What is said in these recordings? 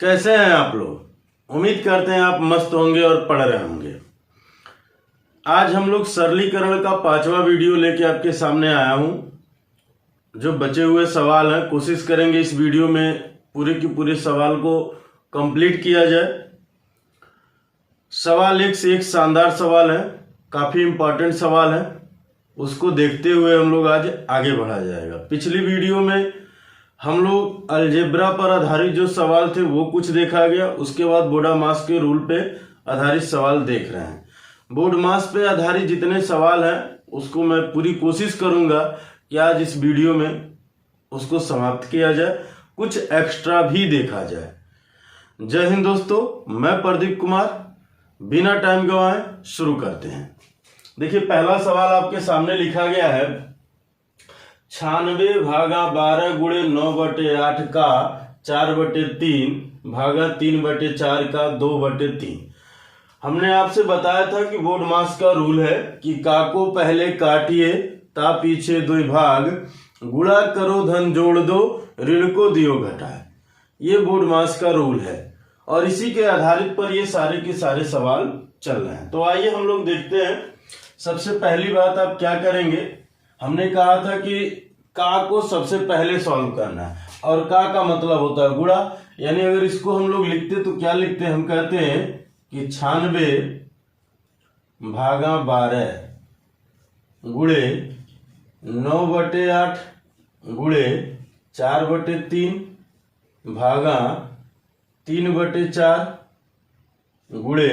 कैसे हैं आप लोग। उम्मीद करते हैं आप मस्त होंगे और पढ़ रहे होंगे। आज हम लोग सरलीकरण का 5वां वीडियो लेके आपके सामने आया हूं। जो बचे हुए सवाल हैं कोशिश करेंगे इस वीडियो में पूरे के पूरे सवाल को कंप्लीट किया जाए। सवाल एक से एक शानदार सवाल है, काफ़ी इम्पोर्टेंट सवाल है। उसको देखते हुए हम लोग आज आगे बढ़ा जाएगा। पिछली वीडियो में हम लोग अलजेब्रा पर आधारित जो सवाल थे वो कुछ देखा गया। उसके बाद बोडामास के रूल पे आधारित सवाल देख रहे हैं। बोडामास पे आधारित जितने सवाल हैं उसको मैं पूरी कोशिश करूंगा कि आज इस वीडियो में उसको समाप्त किया जाए, कुछ एक्स्ट्रा भी देखा जाए। जय हिंद दोस्तों, मैं प्रदीप कुमार। बिना टाइम गवाए शुरू करते हैं। देखिए, पहला सवाल आपके सामने लिखा गया है 96 भागा 12 गुणे 9/8 का 4/3 भागा 3/4 का 2/3। हमने आपसे बताया था कि बोडमास का रूल है कि का को पहले काटिए ता पीछे 2 भाग, गुणा करो धन जोड़ दो, ऋण को दियो घटाए। ये बोडमास का रूल है और इसी के आधारित पर ये सारे के सारे सवाल चल रहे हैं। तो आइए हम लोग देखते हैं। सबसे पहली बात आप क्या करेंगे, हमने कहा था कि का को सबसे पहले सॉल्व करना है और का मतलब होता है गुणा। यानी अगर इसको हम लोग लिखते तो क्या लिखते हैं, हम कहते हैं कि 96 भागा 12 गुणे 9/8 गुणे 4/3 भागा 3/4 गुणे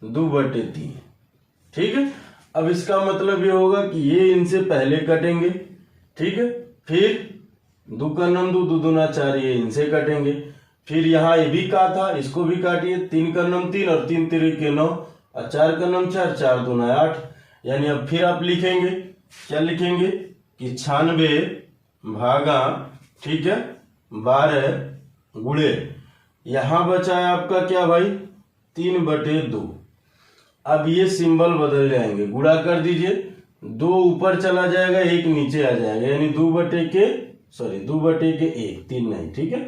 2/3। ठीक है। अब इसका मतलब ये होगा कि ये इनसे पहले कटेंगे। ठीक है। फिर 2 का नम 2, 2 दूना 4, ये इनसे कटेंगे। फिर यहाँ ये भी का था, इसको भी काटिए। 3 का नम 3 और 3 3 9 और 4 का नम 4, 4 दूना 8। यानी अब फिर आप लिखेंगे, क्या लिखेंगे कि 96 भागा, ठीक है, 12 गुणे, यहां बचा है आपका क्या भाई, 3/2। अब ये सिंबल बदल जाएंगे, गुणा कर दीजिए, 2 ऊपर चला जाएगा, 1 नीचे आ जाएगा। यानी 2/1, 3 नहीं, ठीक है,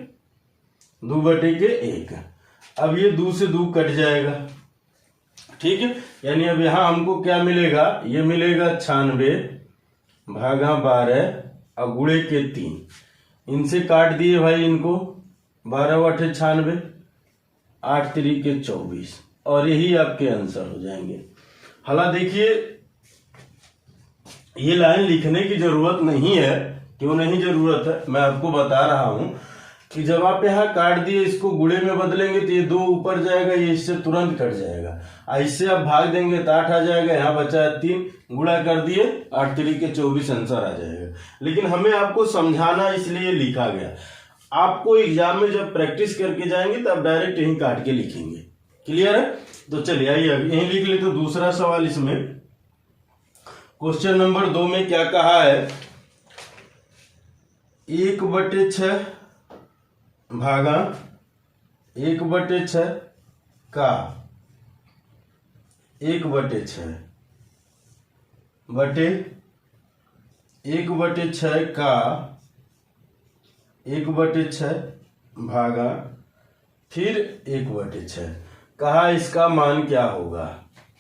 2/1। अब ये 2 से 2 कट जाएगा। ठीक है। यानी अब यहां हमको क्या मिलेगा, ये मिलेगा 96 भागा 12 और गुणे के 3। इनसे काट दिए भाई इनको, 12/8 96, 8 3 के 24 और यही आपके आंसर हो जाएंगे। हालांकि देखिए, ये लाइन लिखने की जरूरत नहीं है। क्यों नहीं जरूरत है, मैं आपको बता रहा हूं कि जब आप यहाँ काट दिए, इसको गुणे में बदलेंगे तो ये 2 ऊपर जाएगा, ये इससे तुरंत कट जाएगा। इससे आप भाग देंगे तो 8 आ जाएगा, यहाँ बचा है 3, गुणा कर दिए, 8 3 के 24 आंसर आ जाएगा। लेकिन हमें आपको समझाना इसलिए लिखा गया। आपको एग्जाम में जब प्रैक्टिस करके जाएंगे तो आप डायरेक्ट यहीं काट के लिखेंगे। क्लियर है। तो चलिए आइए अभी यहीं लिख ले। तो दूसरा सवाल इसमें क्वेश्चन नंबर 2 में क्या कहा है, 1/6 भागा 1/6 का 1/6 बटे 1/6 का 1/6 भागा फिर 1/6। कहा इसका मान क्या होगा,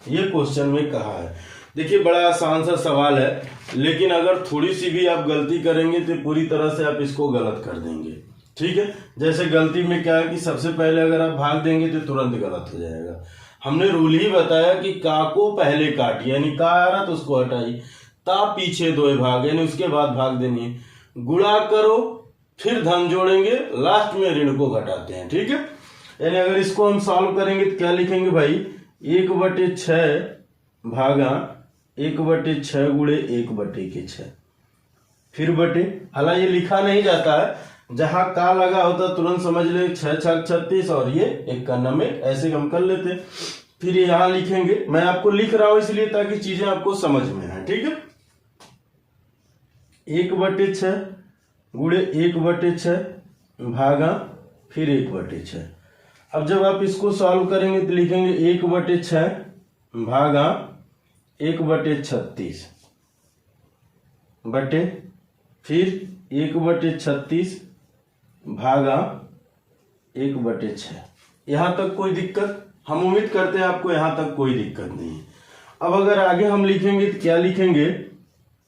ये क्वेश्चन में कहा है। देखिए, बड़ा आसान सा सवाल है, लेकिन अगर थोड़ी सी भी आप गलती करेंगे तो पूरी तरह से आप इसको गलत कर देंगे। ठीक है। जैसे गलती में क्या है कि सबसे पहले अगर आप भाग देंगे तो तुरंत गलत हो जाएगा। हमने रूल ही बताया कि का को पहले काटिए, यानी का आ रहा तो उसको हटाइए, ता पीछे 2 भाग, यानी उसके बाद भाग देनी है, गुणा करो, फिर धन जोड़ेंगे, लास्ट में ऋण को घटाते हैं। ठीक है। यानी अगर इसको हम सॉल्व करेंगे तो क्या लिखेंगे भाई, 1/6 भागा 1/6 गुणे 1/6, फिर बटे। हालांकि ये लिखा नहीं जाता है, जहां का लगा होता तुरंत समझ ले 6 6 36 और ये 1 का नम 1, ऐसे हम कर लेते। फिर यहां लिखेंगे, मैं आपको लिख रहा हूं इसलिए ताकि चीजें आपको समझ में आए। ठीक है। 1/6 गुणे 1/6 भागा फिर 1/6। अब जब आप इसको सॉल्व करेंगे तो लिखेंगे 1/6 भागा 1/36 बटे फिर 1/36 भागा 1/6। यहाँ तक कोई दिक्कत? हम उम्मीद करते हैं आपको यहाँ तक कोई दिक्कत नहीं है। अब अगर आगे हम लिखेंगे तो क्या लिखेंगे?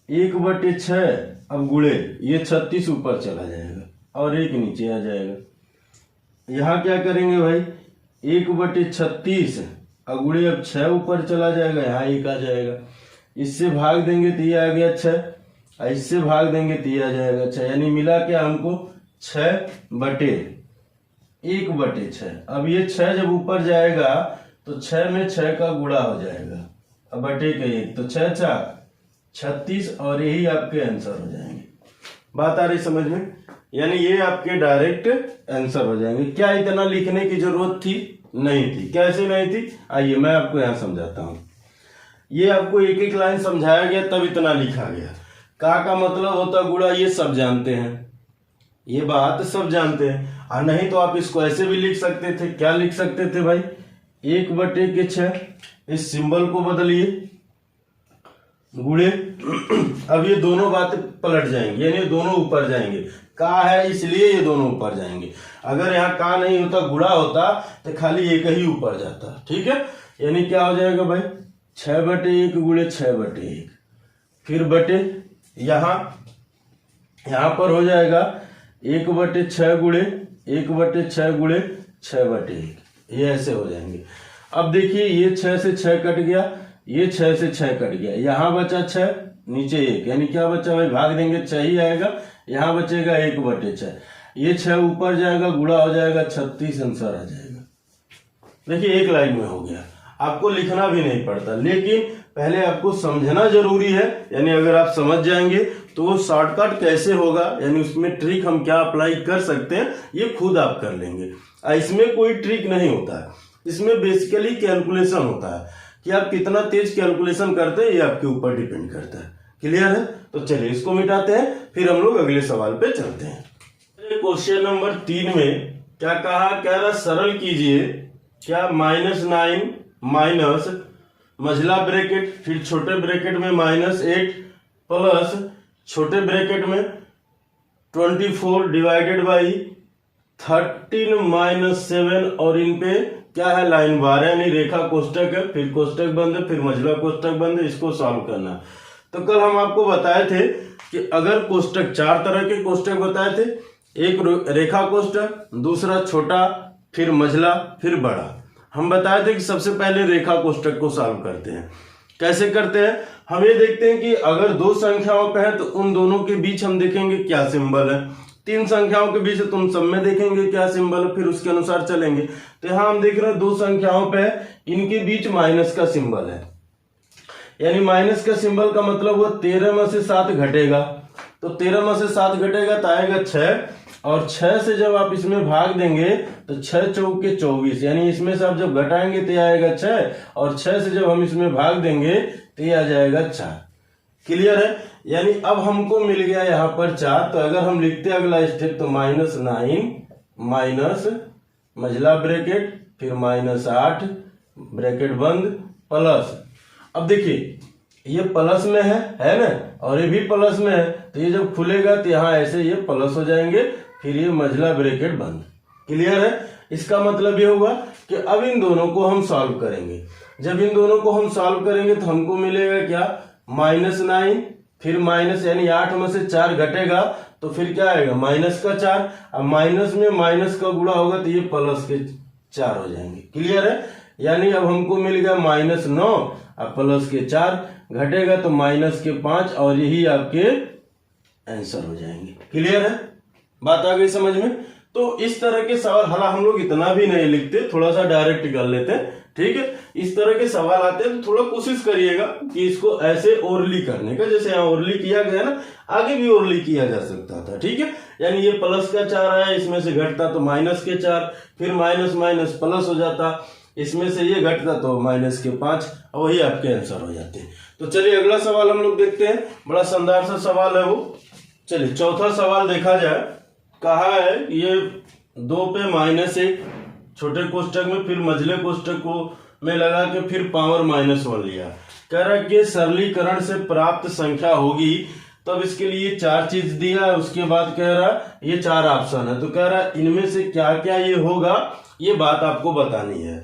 1/6। अब गुणे ये 36 ऊपर चला जाएगा और 1 नीचे आ जाएगा। यहाँ क्या करेंगे भाई? 1/36 अगुड़े अब 6 ऊपर चला जाएगा, यहाँ 1 आ जाएगा। इससे भाग देंगे तो ये आ गया 6, इससे भाग देंगे तो ये आ जाएगा 6, यानी मिला क्या हमको? 6/1/6। अब ये 6 जब ऊपर जाएगा तो 6 में 6 का गुणा हो जाएगा, अब बटे का 1, तो 6 4 36 और यही आपके आंसर हो जाएंगे। बात आ रही समझ में? यानी ये आपके डायरेक्ट आंसर हो जाएंगे। क्या इतना लिखने की जरूरत थी? नहीं थी। कैसे नहीं थी? आइए मैं आपको यहाँ समझाता हूँ। ये आपको एक एक लाइन समझाया गया तब इतना लिखा गया। का मतलब होता गुणा, ये सब जानते हैं, ये बात सब जानते हैं। और नहीं तो आप इसको ऐसे भी लिख सकते थे। क्या लिख सकते थे भाई? 1/6। इस सिंबल को बदलिए, गुणे। अब ये दोनों बातें पलट जाएंगी, यानी दोनों ऊपर जाएंगे। का है इसलिए ये दोनों ऊपर जाएंगे। अगर यहाँ का नहीं होता, गुणा होता, तो खाली एक ही ऊपर जाता। ठीक है, यानी क्या हो जाएगा भाई? 6/1 गुणे 6/1, फिर बटे यहाँ पर हो जाएगा 1/6 गुणे 1/6 गुणे 6/1, ये ऐसे हो जाएंगे। अब देखिए ये 6 से 6 कट गया, ये 6 से 6 कट गया, यहाँ बचा 6, नीचे 1, यानी क्या बचा भाई? भाग देंगे 6 ही आएगा, यहाँ बचेगा 1/6। ये 6 ऊपर जाएगा, गुणा हो जाएगा 36, आंसर आ जाएगा। देखिए एक लाइन में हो गया, आपको लिखना भी नहीं पड़ता। लेकिन पहले आपको समझना जरूरी है, यानी अगर आप समझ जाएंगे तो शॉर्टकट कैसे होगा, यानी उसमें ट्रिक हम क्या अप्लाई कर सकते हैं, ये खुद आप कर लेंगे। इसमें कोई ट्रिक नहीं होता है, इसमें बेसिकली कैलकुलेशन होता है कि आप कितना तेज कैलकुलेशन करते हैं, ये आपके ऊपर डिपेंड करता है। क्लियर है? तो चलिए इसको मिटाते हैं, फिर हम लोग अगले सवाल पे चलते हैं। क्वेश्चन नंबर 3 में क्या कहा? कह रहा सरल कीजिए, क्या -9 माइनस मझला ब्रैकेट, फिर छोटे ब्रैकेट में -8 प्लस छोटे ब्रैकेट में 24 डिवाइडेड बाई 13 - 7, और इन पे क्या है? लाइन बार है, यानी रेखा कोष्टक है, फिर कोष्टक बंद है, फिर मझला कोष्टक बंद है, इसको सॉल्व करना। तो कल हम आपको बताए थे कि अगर कोष्टक, 4 तरह के कोष्टक बताए थे, एक रेखा कोष्टक, दूसरा छोटा, फिर मझला, फिर बड़ा। हम बताए थे कि सबसे पहले रेखा कोष्टक को सॉल्व करते हैं। कैसे करते हैं? हम ये देखते हैं कि अगर 2 संख्याओं पे है तो उन दोनों के बीच हम देखेंगे क्या सिंबल है, 3 संख्याओं के बीच है तो उन सब में देखेंगे क्या सिंबल है, फिर उसके अनुसार चलेंगे। तो यहाँ हम देख रहे हैं 2 संख्याओं पे इनके बीच माइनस का सिंबल है, यानी माइनस का सिंबल का मतलब वो 13 में से 7 घटेगा, तो 13 में से 7 घटेगा तो आएगा 6, और 6 से जब आप इसमें भाग देंगे तो 6 चौके 24, यानी इसमें से आप जब घटाएंगे तो आएगा 6, और 6 से जब हम इसमें भाग देंगे तो ये आ जाएगा 4। क्लियर है? यानी अब हमको मिल गया यहाँ पर 4। तो अगर हम लिखते हैं अगला स्टेप, तो -9 माइनस मझला ब्रैकेट, फिर -8 ब्रैकेट बंद, प्लस। अब देखिए ये प्लस में है ना, और ये भी प्लस में है, तो ये जब खुलेगा तो यहाँ ऐसे ये प्लस हो जाएंगे, फिर ये मझला ब्रैकेट बंद। क्लियर है? इसका मतलब ये होगा कि अब इन दोनों को हम सॉल्व करेंगे। जब इन दोनों को हम सॉल्व करेंगे तो हमको मिलेगा क्या? -9, फिर माइनस, यानी 8 में से 4 घटेगा तो फिर क्या आएगा? -4। अब माइनस में माइनस का गुणा होगा तो ये प्लस के 4 हो जाएंगे। क्लियर है? यानी अब हमको मिल गया -9 अब प्लस के 4 घटेगा तो -5, और यही आपके आंसर हो जाएंगे। क्लियर है? बात आ गई समझ में? तो इस तरह के सवाल, हालांकि हम लोग इतना भी नहीं लिखते, थोड़ा सा डायरेक्ट कर लेते हैं। ठीक है, इस तरह के सवाल आते हैं तो थोड़ा कोशिश करिएगा कि इसको ऐसे ओरली करने का, जैसे यहाँ ओरली किया गया ना, आगे भी ओरली किया जा सकता था। ठीक है, यानी ये प्लस का 4 आया, इसमें से घटता तो माइनस के 4, फिर माइनस माइनस प्लस हो जाता, इसमें से ये घटता तो माइनस के 5, और वही आपके आंसर हो जाते हैं। तो चलिए अगला सवाल हम लोग देखते हैं, बड़ा शानदार सा सवाल है वो। चलिए चौथा सवाल देखा जाए, कहा है ये 2 पे -1 छोटे कोष्टक में, फिर मझले कोष्टक को में लगा के फिर पावर -1 लिया। कह रहा है कि सरलीकरण से प्राप्त संख्या होगी तो अब इसके लिए 4 चीज दिया है, उसके बाद कह रहा है ये 4 ऑप्शन है, तो कह रहा है इनमें से क्या क्या ये होगा, ये बात आपको बतानी है।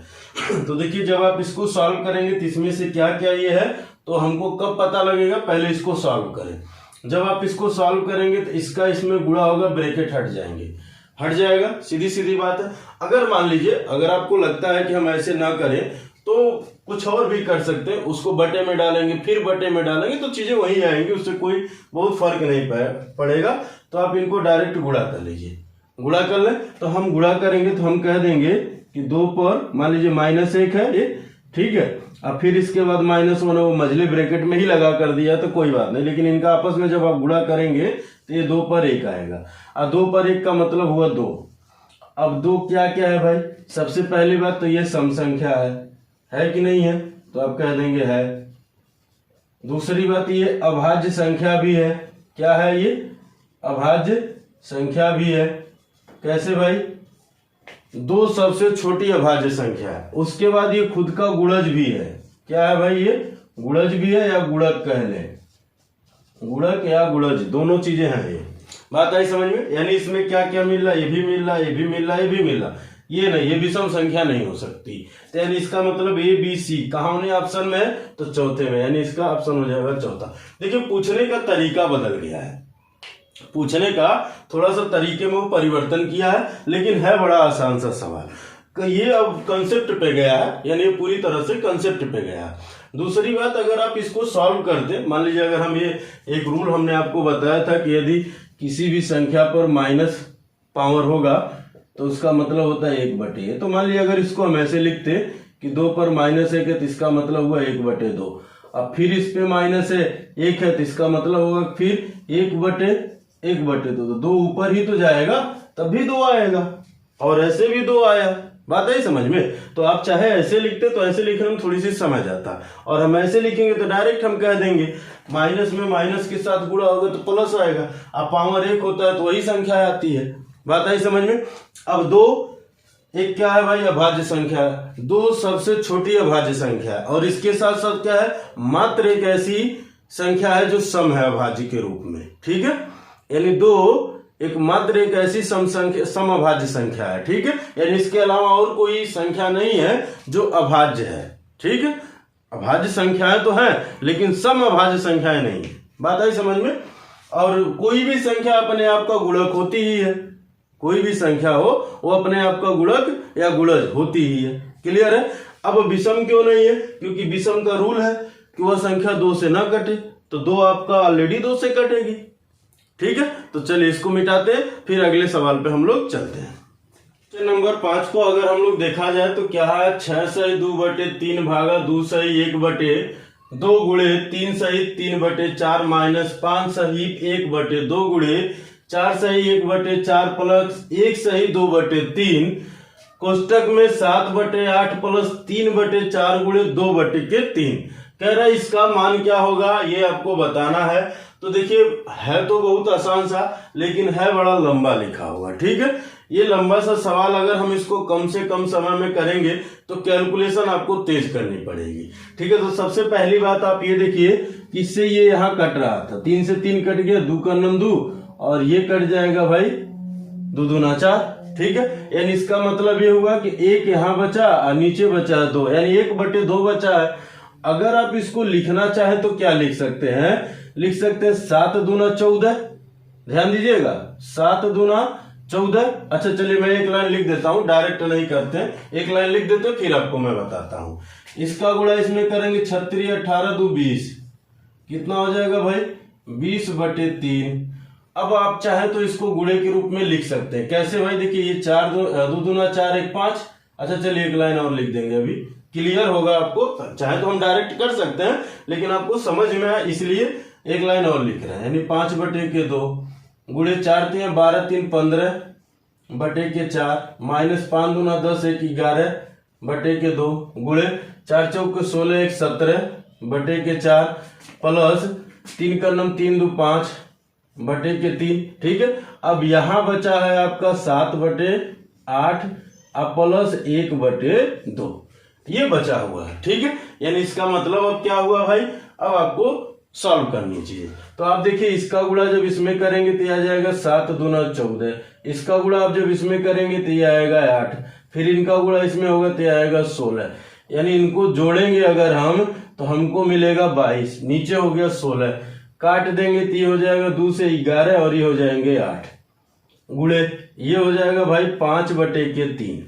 तो देखिए जब आप इसको सॉल्व करेंगे तो इसमें से क्या क्या ये है तो हमको कब पता लगेगा, पहले इसको सॉल्व करें। जब आप इसको सॉल्व करेंगे तो इसका इसमें गुणा होगा, ब्रैकेट हट जाएंगे, हट जाएगा, सीधी सीधी बात है। अगर मान लीजिए अगर आपको लगता है कि हम ऐसे ना करें तो कुछ और भी कर सकते हैं, उसको बटे में डालेंगे फिर बटे में डालेंगे तो चीजें वही आएंगी, उससे कोई बहुत फर्क नहीं पड़ेगा। तो आप इनको डायरेक्ट गुणा कर लीजिए, गुणा कर लें। तो हम गुणा करेंगे तो हम कह देंगे कि 2 पर मान लीजिए -1 है ये, ठीक है। अब फिर इसके बाद -1 है, वो मझले ब्रैकेट में ही लगा कर दिया तो कोई बात नहीं, लेकिन इनका आपस में जब आप गुणा करेंगे तो ये 2 पर 1 आएगा। और 2 पर 1 का मतलब हुआ 2। अब 2 क्या क्या है भाई, सबसे पहली बात तो ये सम संख्या है कि नहीं है, तो आप कह देंगे है। दूसरी बात ये अभाज्य संख्या भी है, क्या है ये, अभाज्य संख्या भी है। कैसे भाई, 2 सबसे छोटी अभाज्य संख्या है। उसके बाद ये खुद का गुणज भी है, क्या है भाई, ये गुणज भी है या गुणक कह लें, गुणक या गुणज दोनों चीजें हैं। ये बात आई समझ में, यानी इसमें क्या क्या मिल रहा है, ये भी मिल रहा है, ये भी मिल रहा है, ये भी मिल रहा है, ये नहीं, ये विषम संख्या नहीं हो सकती। तो यानी इसका मतलब A B C कहाँ होने ऑप्शन में है, तो चौथे में, यानी इसका ऑप्शन हो जाएगा चौथा। देखिए पूछने का तरीका बदल गया है, पूछने का थोड़ा सा तरीके में वो परिवर्तन किया है, लेकिन है बड़ा आसान सा सवाल। ये अब कंसेप्ट पे गया है, यानी पूरी तरह से कंसेप्ट पे गया है। दूसरी बात, अगर आप इसको सॉल्व करते, मान लीजिए अगर हम ये एक रूल हमने आपको बताया था कि यदि किसी भी संख्या पर माइनस पावर होगा तो उसका मतलब होता है 1/a। तो मान लीजिए अगर इसको हम ऐसे लिखते कि 2 पर -1 है तो इसका मतलब हुआ 1/2। अब फिर इस पे -1 है तो इसका मतलब होगा फिर 1/2। तो 2 ऊपर ही तो जाएगा तब भी 2 आएगा, और ऐसे भी 2 आया। बात आई समझ में। तो आप चाहे ऐसे लिखते तो ऐसे लिखने में थोड़ी सी समझ आता, और हम ऐसे लिखेंगे तो डायरेक्ट हम कह देंगे माइनस में माइनस के साथ गुणा होगा तो प्लस आएगा। अब पावर 1 होता है तो वही संख्या आती है। बात आई समझ में। अब 2 एक क्या है भाई, अभाज्य संख्या है। 2 सबसे छोटी अभाज्य संख्या है, और इसके साथ साथ क्या है, मात्र एक ऐसी संख्या है जो सम है अभाज्य के रूप में, ठीक है। यानी 2 एक मात्र एक ऐसी सम अभाज्य संख्या है, ठीक है। यानी इसके अलावा और कोई संख्या नहीं है जो अभाज्य है, ठीक है। अभाज्य संख्याएं तो है लेकिन सम अभाज्य संख्याएं नहीं। बात आई समझ में। और कोई भी संख्या अपने आप का गुणक होती ही है, कोई भी संख्या हो वो अपने आप का गुणक या गुणज होती ही है। क्लियर है। अब विषम क्यों नहीं है, क्योंकि विषम का रूल है कि वह संख्या 2 से ना कटे, तो 2 आपका ऑलरेडी 2 से कटेगी, ठीक है। तो चलिए इसको मिटाते हैं, फिर अगले सवाल पे हम लोग चलते हैं। नंबर 5 को अगर हम लोग देखा जाए तो क्या है, 6 सही 2/3 भागा 2 सही 1/2 गुणे 3 सही 3/4 माइनस 5 सही 1/2 गुणे 4 सही 1/4 प्लस 1 सही 2/3 कोष्टक में 7/8 प्लस 3/4 गुणे 2/3। कह रहा है इसका मान क्या होगा, ये आपको बताना है। तो देखिए है तो बहुत आसान सा, लेकिन है बड़ा लंबा लिखा हुआ, ठीक है। ये लंबा सा सवाल अगर हम इसको कम से कम समय में करेंगे तो कैलकुलेशन आपको तेज करनी पड़ेगी, ठीक है। तो सबसे पहली बात आप ये देखिए कि इससे ये यहाँ कट रहा था, 3 से 3 कट गया, 2 का 2 और ये कट जाएगा भाई 2 दूना 4, ठीक है। यानी इसका मतलब ये हुआ कि 1 यहाँ बचा और नीचे बचा 2, यानी 1/2 बचा है। अगर आप इसको लिखना चाहे तो क्या लिख सकते हैं, लिख सकते हैं 7 दूना 14। ध्यान दीजिएगा 7 दूना 14। अच्छा चलिए मैं एक लाइन लिख देता हूं, डायरेक्ट नहीं करते, एक लाइन लिख देते फिर आपको मैं बताता हूं। इसका गुणा इसमें करेंगे 36 18 2 20, कितना हो जाएगा भाई 20/3। अब आप चाहे तो इसको गुणे के रूप में लिख सकते हैं। कैसे भाई, देखिए ये 2 दूना 4 1 5। अच्छा चलिए एक लाइन और लिख देंगे, अभी क्लियर होगा आपको। चाहे तो हम डायरेक्ट कर सकते हैं, लेकिन आपको समझ में आए इसलिए एक लाइन और लिख रहे हैं। यानी 5/2 गुणे 4 3 12 3 15/4 माइनस 5 दूना 10 1 11/2 गुणे 4 चौक 16 1 17/4 प्लस 3 का 3 2 5/3, ठीक है। अब यहां बचा है आपका 7/8 अब प्लस 1/2, ये बचा हुआ है, ठीक है। यानी इसका मतलब अब क्या हुआ भाई, अब आपको सॉल्व करनी चाहिए। तो आप देखिए इसका गुणा जब इसमें करेंगे तो ये आ जाएगा 7 दूना 14, इसका गुणा आप जब इसमें करेंगे तो ये आएगा 8, फिर इनका गुणा इसमें होगा तो ये आएगा 16, यानी इनको जोड़ेंगे अगर हम तो हमको मिलेगा 22, नीचे हो गया 16, काट देंगे तो ये हो जाएगा 2 से 11 और ये हो जाएंगे 8, गुणे ये हो जाएगा भाई 5/3।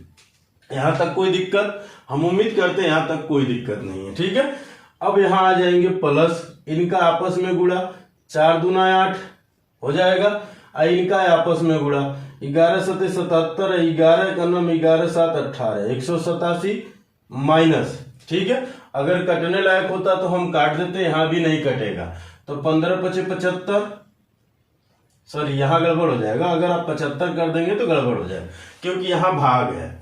यहां तक कोई दिक्कत? हम उम्मीद करते हैं यहां तक कोई दिक्कत नहीं है, ठीक है। अब यहां आ जाएंगे प्लस, इनका आपस में गुणा 4 दूना 8 हो जाएगा, इनका आपस में गुणा 11 7 77, 11 का नाम 11 7 18, 187 माइनस, ठीक है। अगर कटने लायक होता तो हम काट देते, यहां भी नहीं कटेगा, तो 15 5 75, सॉरी यहां गड़बड़ हो जाएगा, अगर आप 75 कर देंगे तो गड़बड़ हो जाएगा क्योंकि यहां भाग है,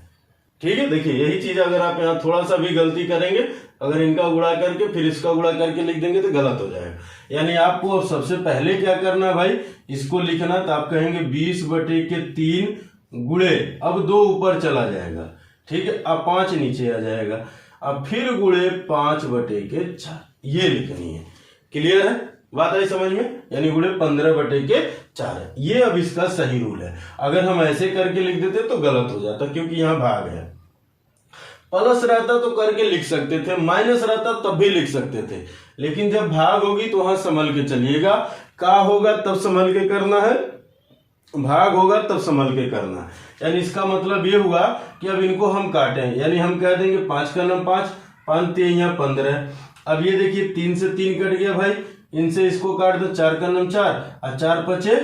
ठीक है। देखिए यही चीज अगर आप यहाँ थोड़ा सा भी गलती करेंगे, अगर इनका गुणा करके फिर इसका गुणा करके लिख देंगे तो गलत हो जाएगा। यानी आपको सबसे पहले क्या करना है भाई, इसको लिखना, तो आप कहेंगे 20/3 गुणे, अब 2 ऊपर चला जाएगा, ठीक है, अब 5 नीचे आ जाएगा, अब फिर गुणे 5/4, ये लिखनी है। क्लियर है? बात आई समझ में? यानी गुणे 15/4 है। ये अब इसका सही रूल है। अगर हम ऐसे करके लिख देते तो गलत हो जाता क्योंकि यहाँ भाग है। प्लस रहता तो करके लिख सकते थे, माइनस रहता तब भी लिख सकते थे, लेकिन जब भाग होगी तो वहां संभल के चलिएगा। का होगा तब संभल के करना है, भाग होगा तब संभल के करना है। यानी इसका मतलब ये हुआ कि अब इनको हम काटें, यानी हम कह देंगे 5 का नाम 5, 5 3 या 15। अब ये देखिए 3 से 3 कट गया भाई, इनसे इसको काट दो, 4 का नाम 4 और 4 5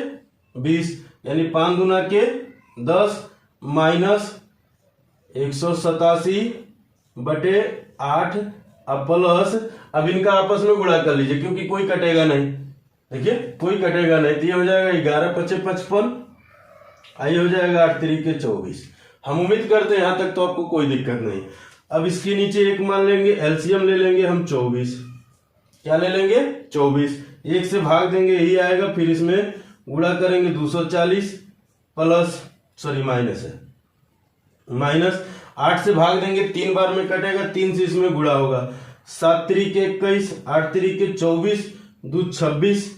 20, यानी 5 दूना के 10 माइनस 187/8 अब प्लस, अब इनका आपस में गुणा कर लीजिए क्योंकि कोई कटेगा नहीं, देखिए कोई कटेगा नहीं, तो ये हो जाएगा 11 5 55, आई हो जाएगा 8 3 24। हम उम्मीद करते हैं यहां तक तो आपको कोई दिक्कत नहीं। अब इसके नीचे एक मान लेंगे, एलसीएम ले लेंगे हम 24, क्या ले लेंगे 24, 1 से भाग देंगे यही आएगा, फिर इसमें गुणा करेंगे 240 प्लस, सॉरी माइनस है, माइनस 8 से भाग देंगे 3 बार में कटेगा, 3 से इसमें गुणा होगा, 7 3 21, 8 3 24, 2 26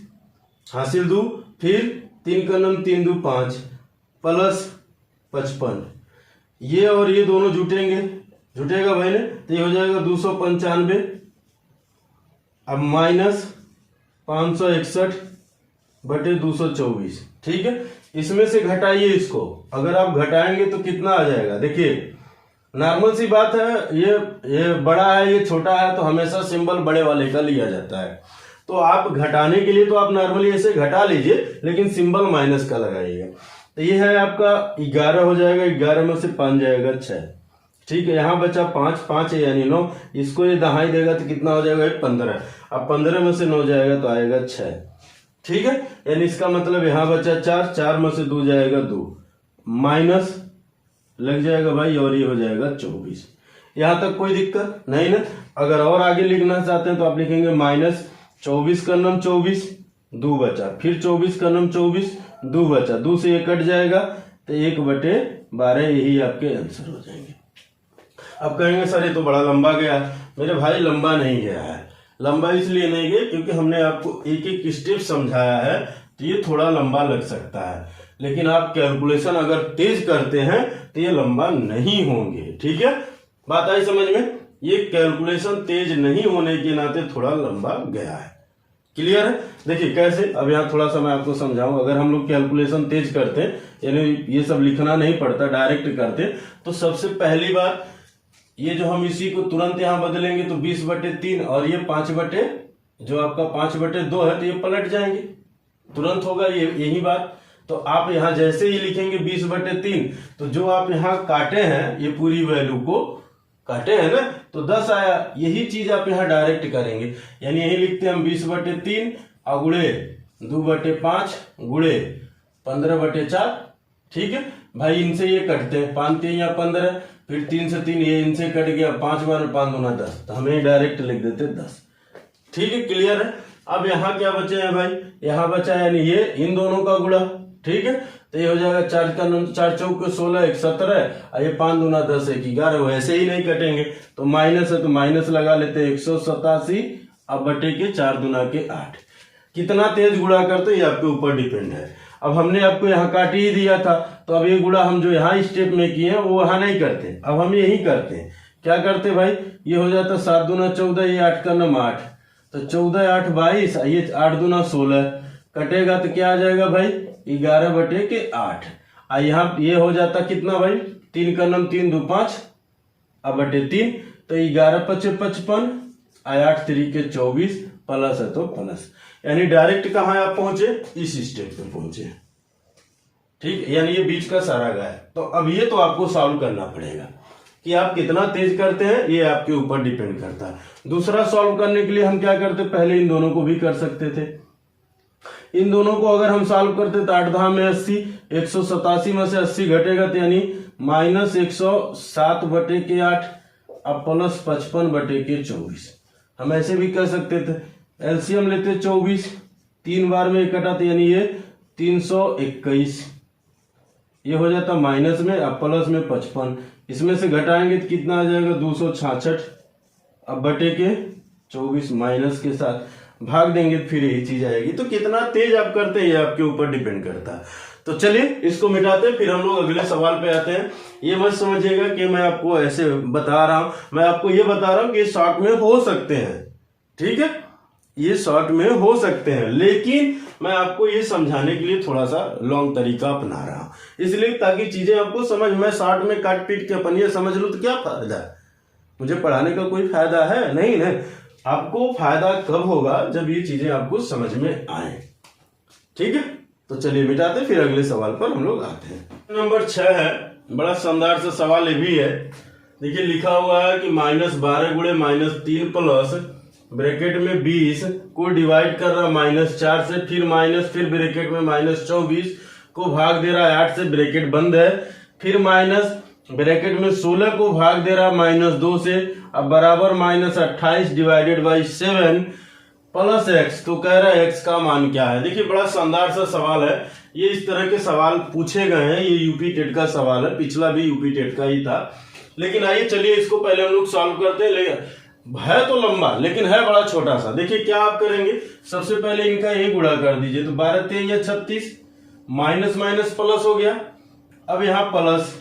हासिल 2, फिर 3 का नाम 3 2 5 प्लस 55, ये और ये दोनों जुटेंगे, जुटेगा भाई ने, तो ये हो जाएगा 295, अब माइनस 561/224, ठीक है। इसमें से घटाइए इसको, अगर आप घटाएंगे तो कितना आ जाएगा, देखिए नॉर्मल सी बात है, ये बड़ा है ये छोटा है, तो हमेशा सिंबल बड़े वाले का लिया जाता है। तो आप घटाने के लिए तो आप नॉर्मली ऐसे घटा लीजिए, लेकिन सिंबल माइनस का लगाइएगा। तो ये है आपका 11 हो जाएगा, 11 में से 5 जाएगा 6, ठीक है। यहाँ बचा 5, 5 है यानी 9, इसको ये दहाई देगा तो कितना हो जाएगा 15, अब 15 में से 9 जाएगा तो आएगा 6, ठीक है। यानी इसका मतलब यहाँ बचा 4, 4 में से 2 जाएगा 2, माइनस लग जाएगा भाई और ये हो जाएगा 24। यहाँ तक कोई दिक्कत नहीं ना। अगर और आगे लिखना चाहते हैं तो आप लिखेंगे माइनस 24 का नाम 24, 2 बचा, फिर 24 का नाम 24, 2 बचा, 2 से ये कट जाएगा तो 1/12, यही आपके आंसर हो जाएंगे। अब कहेंगे सर ये तो बड़ा लंबा गया, मेरे भाई लंबा नहीं गया है। लंबा इसलिए नहीं गया क्योंकि हमने आपको एक एक स्टेप समझाया है, तो ये थोड़ा लंबा लग सकता है, लेकिन आप कैलकुलेशन अगर तेज करते हैं तो ये लंबा नहीं होंगे, ठीक है। बात आई समझ में? ये कैलकुलेशन तेज नहीं होने के नाते थोड़ा लंबा गया है। क्लियर है? देखिए कैसे, अब यहाँ थोड़ा सा मैं आपको समझाऊं। अगर हम लोग कैलकुलेशन तेज करते हैं, यानी ये सब लिखना नहीं पड़ता, डायरेक्ट करते, तो सबसे पहली बात ये जो हम इसी को तुरंत यहाँ बदलेंगे तो 20/3 और ये 5 जो आपका 5/2 है तो ये पलट जाएंगे, तुरंत होगा ये, यही बात। तो आप यहाँ जैसे ही लिखेंगे 20/3, तो जो आप यहाँ काटे हैं ये पूरी वैल्यू को काटे हैं ना, तो 10 आया। यही चीज आप यहाँ डायरेक्ट करेंगे, यानी यही लिखते हैं हम 20/3 गुणे 2/5 गुणे 15/4, ठीक है भाई। इनसे ये कटते हैं, 5 3 या 15, फिर 3 से 3 ये इनसे कट गया, 5 बार 5 दूना 10, तो हमें डायरेक्ट लिख देते 10, ठीक है। क्लियर है? अब यहाँ क्या बचे हैं भाई, यहाँ बचा यानी ये इन दोनों का गुणा, ठीक है। तो ये हो जाएगा 4 का 4 चौके 16, 1 17, और ये 5 दूना 10 1 11, वैसे ही नहीं कटेंगे तो माइनस है तो माइनस लगा लेते हैं, 187 अब बटे के 4 दूना के 8। कितना तेज गुणा करते ये आपके ऊपर डिपेंड है। अब हमने आपको यहाँ काट ही दिया था, तो अब ये गुणा हम जो यहाँ स्टेप में किए हैं वो वहाँ नहीं करते, अब हम यही करते हैं। क्या करते भाई, ये हो जाता 7 दूना 14, ये 8 का नम 8, तो 14 8 22, ये 8 दूना 16, कटेगा तो क्या आ जाएगा भाई 11 बटे के 8। यहाँ ये हो जाता कितना भाई, 3 का नम 3 2 5, अब बटे 3, तो 11 5 55, 8 3 के 24, प्लस है तो प्लस, यानी डायरेक्ट कहाँ आप पहुंचे, इस स्टेप पे पहुंचे। ठीक, यानी ये बीच का सारा गया। तो अब ये तो आपको सॉल्व करना पड़ेगा कि आप कितना तेज करते हैं, ये आपके ऊपर डिपेंड करता है। दूसरा सॉल्व करने के लिए हम क्या करते, पहले इन दोनों को भी कर सकते थे। इन दोनों को अगर हम सॉल्व करते तो 8 दहा में 80, 187 में से 80 घटेगा तो यानी -107 बटे के 8, अब प्लस 55 बटे के 24। हम ऐसे भी कर सकते थे, एलसीएम लेते 24, 3 बार में कटा तो यानी ये 321, ये हो जाता माइनस में, अब प्लस में 55, इसमें से घटाएंगे तो कितना आ जाएगा 266, अब बटे के 24 माइनस के साथ भाग देंगे फिर यही चीज आएगी। तो कितना तेज आप करते हैं ये आपके ऊपर डिपेंड करता है। तो चलिए इसको मिटाते हैं, फिर हम लोग अगले सवाल पे आते हैं। ये मत समझिएगा कि मैं आपको ऐसे बता रहा हूं, मैं आपको ये बता रहा हूं कि शॉर्ट में हो सकते हैं। ठीक है, ये शॉर्ट में हो सकते हैं, लेकिन मैं आपको ये समझाने के लिए थोड़ा सा लॉन्ग तरीका अपना रहा हूं, इसलिए ताकि चीजें आपको समझ में, शॉर्ट में काट पीट के अपन ये समझ लूं तो क्या फायदा है, मुझे पढ़ाने का कोई फायदा है नहीं ना। आपको फायदा कब होगा, जब ये चीजें आपको समझ में आए। ठीक है, तो चलिए मिटाते फिर अगले सवाल पर हम लोग आते हैं। नंबर 6 है, बड़ा शानदार सा सवाल ये भी है। देखिए लिखा हुआ है कि -12 गुणे -3 प्लस ब्रैकेट में 20 को डिवाइड कर रहा -4 से, फिर माइनस, फिर ब्रैकेट में -24 को भाग दे रहा है 8 से, ब्रैकेट बंद है, फिर माइनस ब्रैकेट में 16 को भाग दे रहा -2 से, अब बराबर -28 डिवाइडेड बाई 7 प्लस x। तो कह रहा है x का मान क्या है। देखिए बड़ा शानदार सा सवाल है, ये इस तरह के सवाल पूछे गए हैं, ये यूपी टेट का सवाल है, पिछला भी यूपी टेट का ही था। लेकिन आइए चलिए इसको पहले हम लोग सॉल्व करते हैं। है तो लंबा लेकिन है बड़ा छोटा सा। देखिए क्या आप करेंगे, सबसे पहले इनका यही गुणा कर दीजिए, तो 12 3 या 36, माइनस माइनस प्लस हो गया, अब यहाँ प्लस,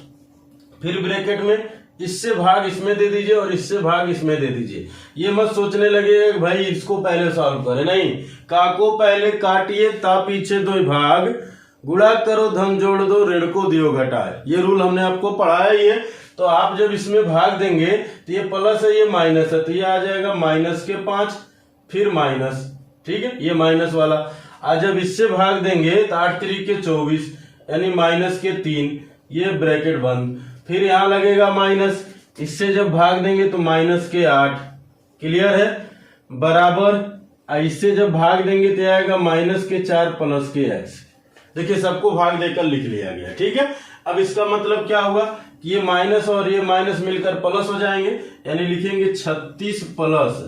फिर ब्रैकेट में इससे भाग इसमें दे दीजिए और इससे भाग इसमें दे दीजिए। ये मत सोचने लगे भाई इसको पहले सॉल्व करें, नहीं, का को पहले काटिए ता पीछे दो भाग, गुणा करो धन जोड़ दो, ऋण को दियो घटाए, ये रूल हमने आपको पढ़ाया ही है। तो आप जब इसमें भाग देंगे तो ये प्लस है ये माइनस है, तो ये आ जाएगा -5 फिर माइनस, ठीक है, ये माइनस वाला। आज जब इससे भाग देंगे तो 8 3 के 24 यानी -3, ये ब्रैकेट बंद, फिर यहाँ लगेगा माइनस, इससे जब भाग देंगे तो -8, क्लियर है, बराबर, इससे जब भाग देंगे तो आएगा -4 प्लस के x। देखिए सबको भाग देकर लिख लिया गया, ठीक है। अब इसका मतलब क्या हुआ कि ये माइनस और ये माइनस मिलकर प्लस हो जाएंगे, यानी लिखेंगे 36 प्लस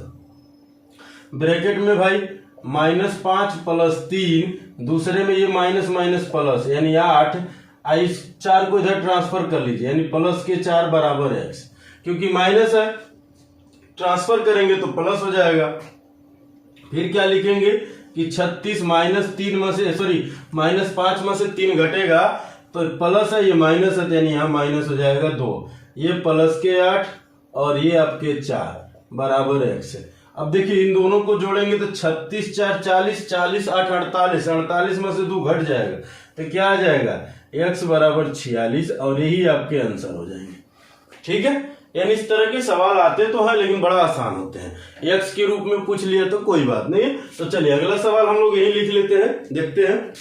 ब्रैकेट में भाई -5 प्लस 3, दूसरे में ये माइनस माइनस प्लस यानी 8, इस 4 को इधर ट्रांसफर कर लीजिए, यानी प्लस के 4 बराबर x, क्योंकि माइनस है ट्रांसफर करेंगे तो प्लस हो जाएगा। फिर क्या लिखेंगे कि 36 -3 में से -5 में से 3 घटेगा तो प्लस है, ये माइनस है, यानी यहाँ माइनस हो जाएगा 2, ये प्लस के 8 और ये आपके 4 बराबर x है। अब देखिए इन दोनों को जोड़ेंगे तो 36 4 40, 40 8 48, 48 में से 2 घट जाएगा तो क्या आ जाएगा x बराबर 46, और यही आपके आंसर हो जाएंगे, ठीक है। यानी इस तरह के सवाल आते तो हैं लेकिन बड़ा आसान होते हैं, x के रूप में पूछ लिया तो कोई बात नहीं है। तो चलिए अगला सवाल हम लोग यही लिख लेते हैं, देखते हैं।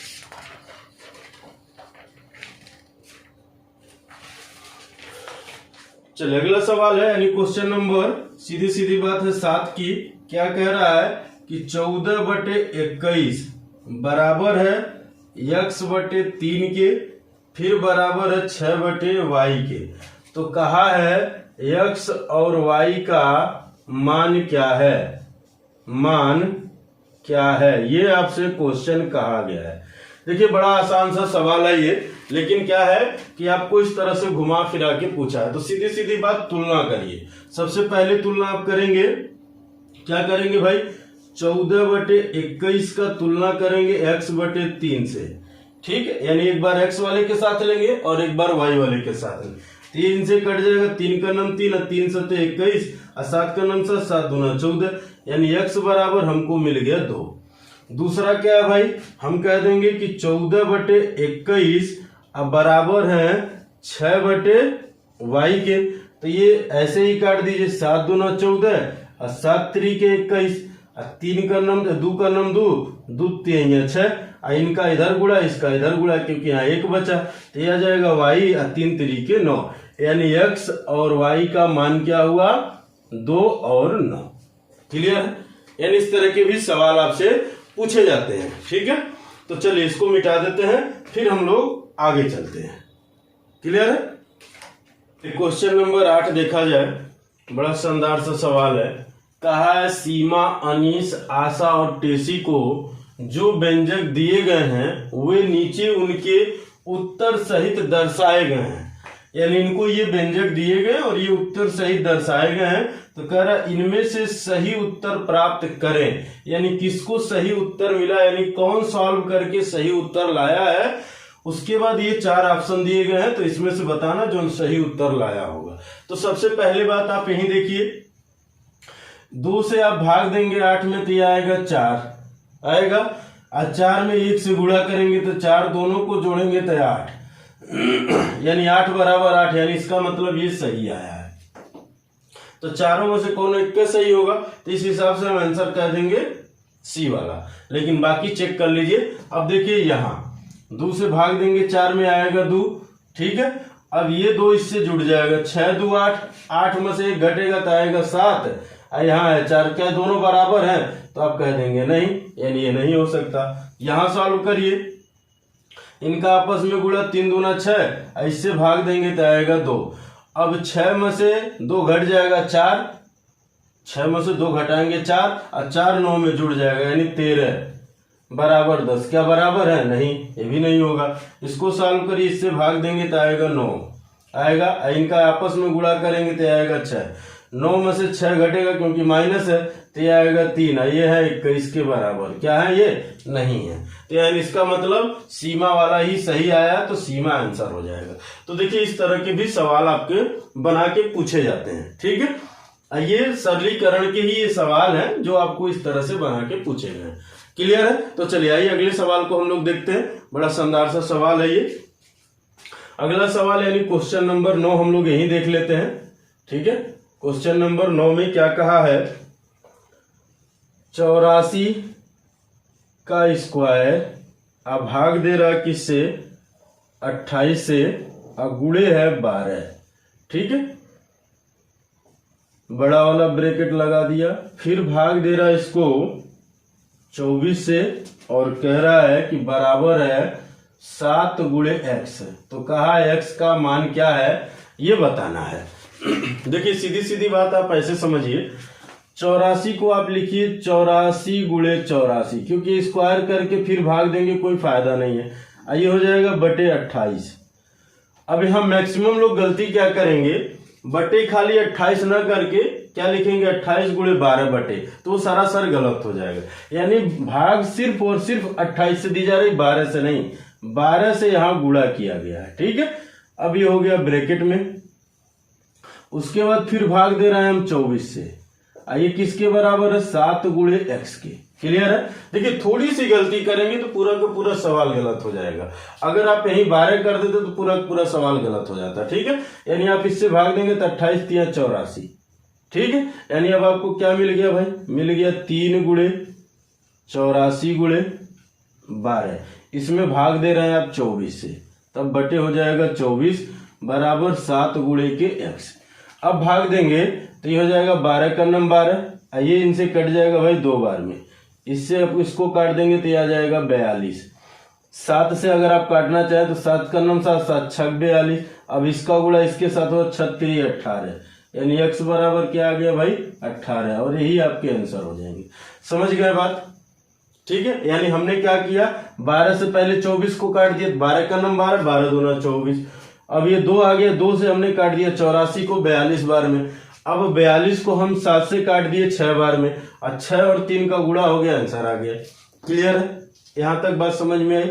चलिए अगला सवाल है, यानी क्वेश्चन नंबर, सीधी सीधी बात है 7 की। क्या कह रहा है कि 14 बटे 21 बराबर है x बटे 3 के, फिर बराबर है 6 बटे y के। तो कहा है x और y का मान क्या है, मान क्या है, ये आपसे क्वेश्चन कहा गया है। देखिए बड़ा आसान सा सवाल है ये, लेकिन क्या है कि आपको इस तरह से घुमा फिरा के पूछा है। तो सीधी सीधी बात, तुलना करिए। सबसे पहले तुलना आप करेंगे, क्या करेंगे भाई, 14/21 का तुलना करेंगे x/3 से। ठीक है, यानी एक बार x वाले के साथ लेंगे और एक बार y वाले के साथ लेंगे। 3 से कट जाएगा, 3 का नम 3 और 3 7 21 और 7 का नम 7, 7 दूना 14, यानी x बराबर हमको मिल गया 2। दूसरा क्या है भाई, हम कह देंगे कि 14/21 अब बराबर है 6/y के। तो ये ऐसे ही काट दीजिए, 7 दूना 14 और 7 3 के 21 और 3 का नम 2 का नम 2 2 3 6, इनका इधर गुड़ा इसका इधर गुड़ा, क्योंकि यहाँ 1 बचा तो ये आ जाएगा y और 3 3 के 9, यानी x और y का मान क्या हुआ 2 और 9। क्लियर है, यानी इस तरह के भी सवाल आपसे पूछे जाते हैं। ठीक है, तो चलिए इसको मिटा देते हैं, फिर हम लोग आगे चलते हैं। क्लियर है, क्वेश्चन नंबर 8 देखा जाए, बड़ा शानदार सा सवाल है। कहा है सीमा, अनीस, आशा और टेसी को जो व्यंजक दिए गए हैं वे नीचे उनके उत्तर सहित दर्शाए गए हैं। यानी इनको ये व्यंजक दिए गए और ये उत्तर सहित दर्शाए गए हैं, तो कह रहा इनमें से सही उत्तर प्राप्त करें। यानी किसको सही उत्तर मिला, यानी कौन सॉल्व करके सही उत्तर लाया है। उसके बाद ये 4 ऑप्शन दिए गए हैं, तो इसमें से बताना जो सही उत्तर लाया होगा। तो सबसे पहले बात आप यही देखिए, 2 से आप भाग देंगे 8 में तो ये आएगा 4 आएगा, और 4 में 1 से गुणा करेंगे तो 4 दोनों को जोड़ेंगे तो 8, यानी 8 बराबर 8, यानी इसका मतलब ये सही आया है। तो चारों में से कौन एक का सही होगा, तो इस हिसाब से हम आंसर कर देंगे सी वाला। लेकिन बाकी चेक कर लीजिए। अब देखिए यहाँ 2 से भाग देंगे 4 में आएगा 2, ठीक है। अब ये 2 इससे जुड़ जाएगा, 6 2 8, 8 में से 1 घटेगा तो आएगा 7, यहाँ है 4, क्या दोनों बराबर हैं, तो आप कह देंगे नहीं, यानी ये नहीं हो सकता। यहाँ सॉल्व करिए, इनका आपस में गुणा 3 दूना 6, इससे भाग देंगे तो आएगा 2। अब 6 में से 2 घट जाएगा 4, 6 में से 2 घटाएंगे 4 और 4 9 में जुड़ जाएगा, यानी 13 बराबर 10, क्या बराबर है, नहीं, ये भी नहीं होगा। इसको सॉल्व करिए, इससे भाग देंगे तो आएगा 9 आएगा, इनका आपस में गुणा करेंगे तो आएगा 6, 9 में से 6 घटेगा क्योंकि माइनस है तो ये आएगा 3, ये है 21 के बराबर, क्या है ये नहीं है। तो यानी इसका मतलब सीमा वाला ही सही आया, तो सीमा आंसर हो जाएगा। तो देखिए इस तरह के भी सवाल आपके बना के पूछे जाते हैं। ठीक है, ये सरलीकरण के ही ये सवाल हैं जो आपको इस तरह से बना के पूछे गए हैं। क्लियर है, तो चलिए आइए अगले सवाल को हम लोग देखते हैं। बड़ा शानदार सा सवाल है ये। अगला सवाल यानी क्वेश्चन नंबर 9 हम लोग यही देख लेते हैं। ठीक है, क्वेश्चन नंबर 9 में क्या कहा है, 84 का स्क्वायर अब भाग दे रहा किससे, 28 से, अब गुणे है 12। ठीक है, बड़ा वाला ब्रैकेट लगा दिया, फिर भाग दे रहा इसको 24 से और कह रहा है कि बराबर है 7 गुणे x। तो कहा x का मान क्या है ये बताना है। देखिए सीधी सीधी बात आप ऐसे समझिए, 84 को आप लिखिए 84 गुणे 84, क्योंकि स्क्वायर करके फिर भाग देंगे कोई फायदा नहीं है, ये हो जाएगा बटे 28। अभी हम मैक्सिमम लोग गलती क्या करेंगे, बटे खाली 28 न करके क्या लिखेंगे 28 गुणे 12 बटे, तो वो सरासर गलत हो जाएगा। यानी भाग सिर्फ और सिर्फ 28 से दी जा रही, 12 से नहीं, 12 से यहाँ गुणा किया गया है। ठीक है, अब ये हो गया ब्रैकेट में। उसके बाद फिर भाग दे रहे हैं हम 24 से, ये किसके बराबर है 7 गुणे x के। क्लियर है, देखिए थोड़ी सी गलती करेंगे तो पूरा का पूरा सवाल गलत हो जाएगा। अगर आप यही 12 कर देते तो पूरा पूरा सवाल गलत हो जाता। ठीक है, यानी आप इससे भाग देंगे तो 28 3 84। ठीक है, यानी अब आपको क्या मिल गया भाई, मिल गया 3 गुणे 84 गुणे 12, इसमें भाग दे रहे हैं आप 24 से, तब बटे हो जाएगा 24 बराबर 7 गुणे के x। अब भाग देंगे तो ये हो जाएगा 12 का नम 12, ये इनसे कट जाएगा भाई 2 बार में, इससे आप इसको काट देंगे तो ये आ जाएगा 42। 7 से अगर आप काटना चाहे तो 7 का नम 7 7 6 42, अब इसका गुणा इसके साथ हो 36 18, यानी x बराबर क्या आ गया भाई 18, और यही आपके आंसर हो जाएंगे। समझ गए बात। ठीक है, यानी हमने क्या किया, 12 से पहले 24 को काट दिया, 12 का नम 12, 12 दूना 24, अब ये 2 आ गया, 2 से हमने काट दिया 84 को 42 बार में, अब 42 को हम 7 से काट दिए 6 बार में, और 6 और 3 का गुणा हो गया, आंसर आ गया। क्लियर है? यहाँ तक बात समझ में आई?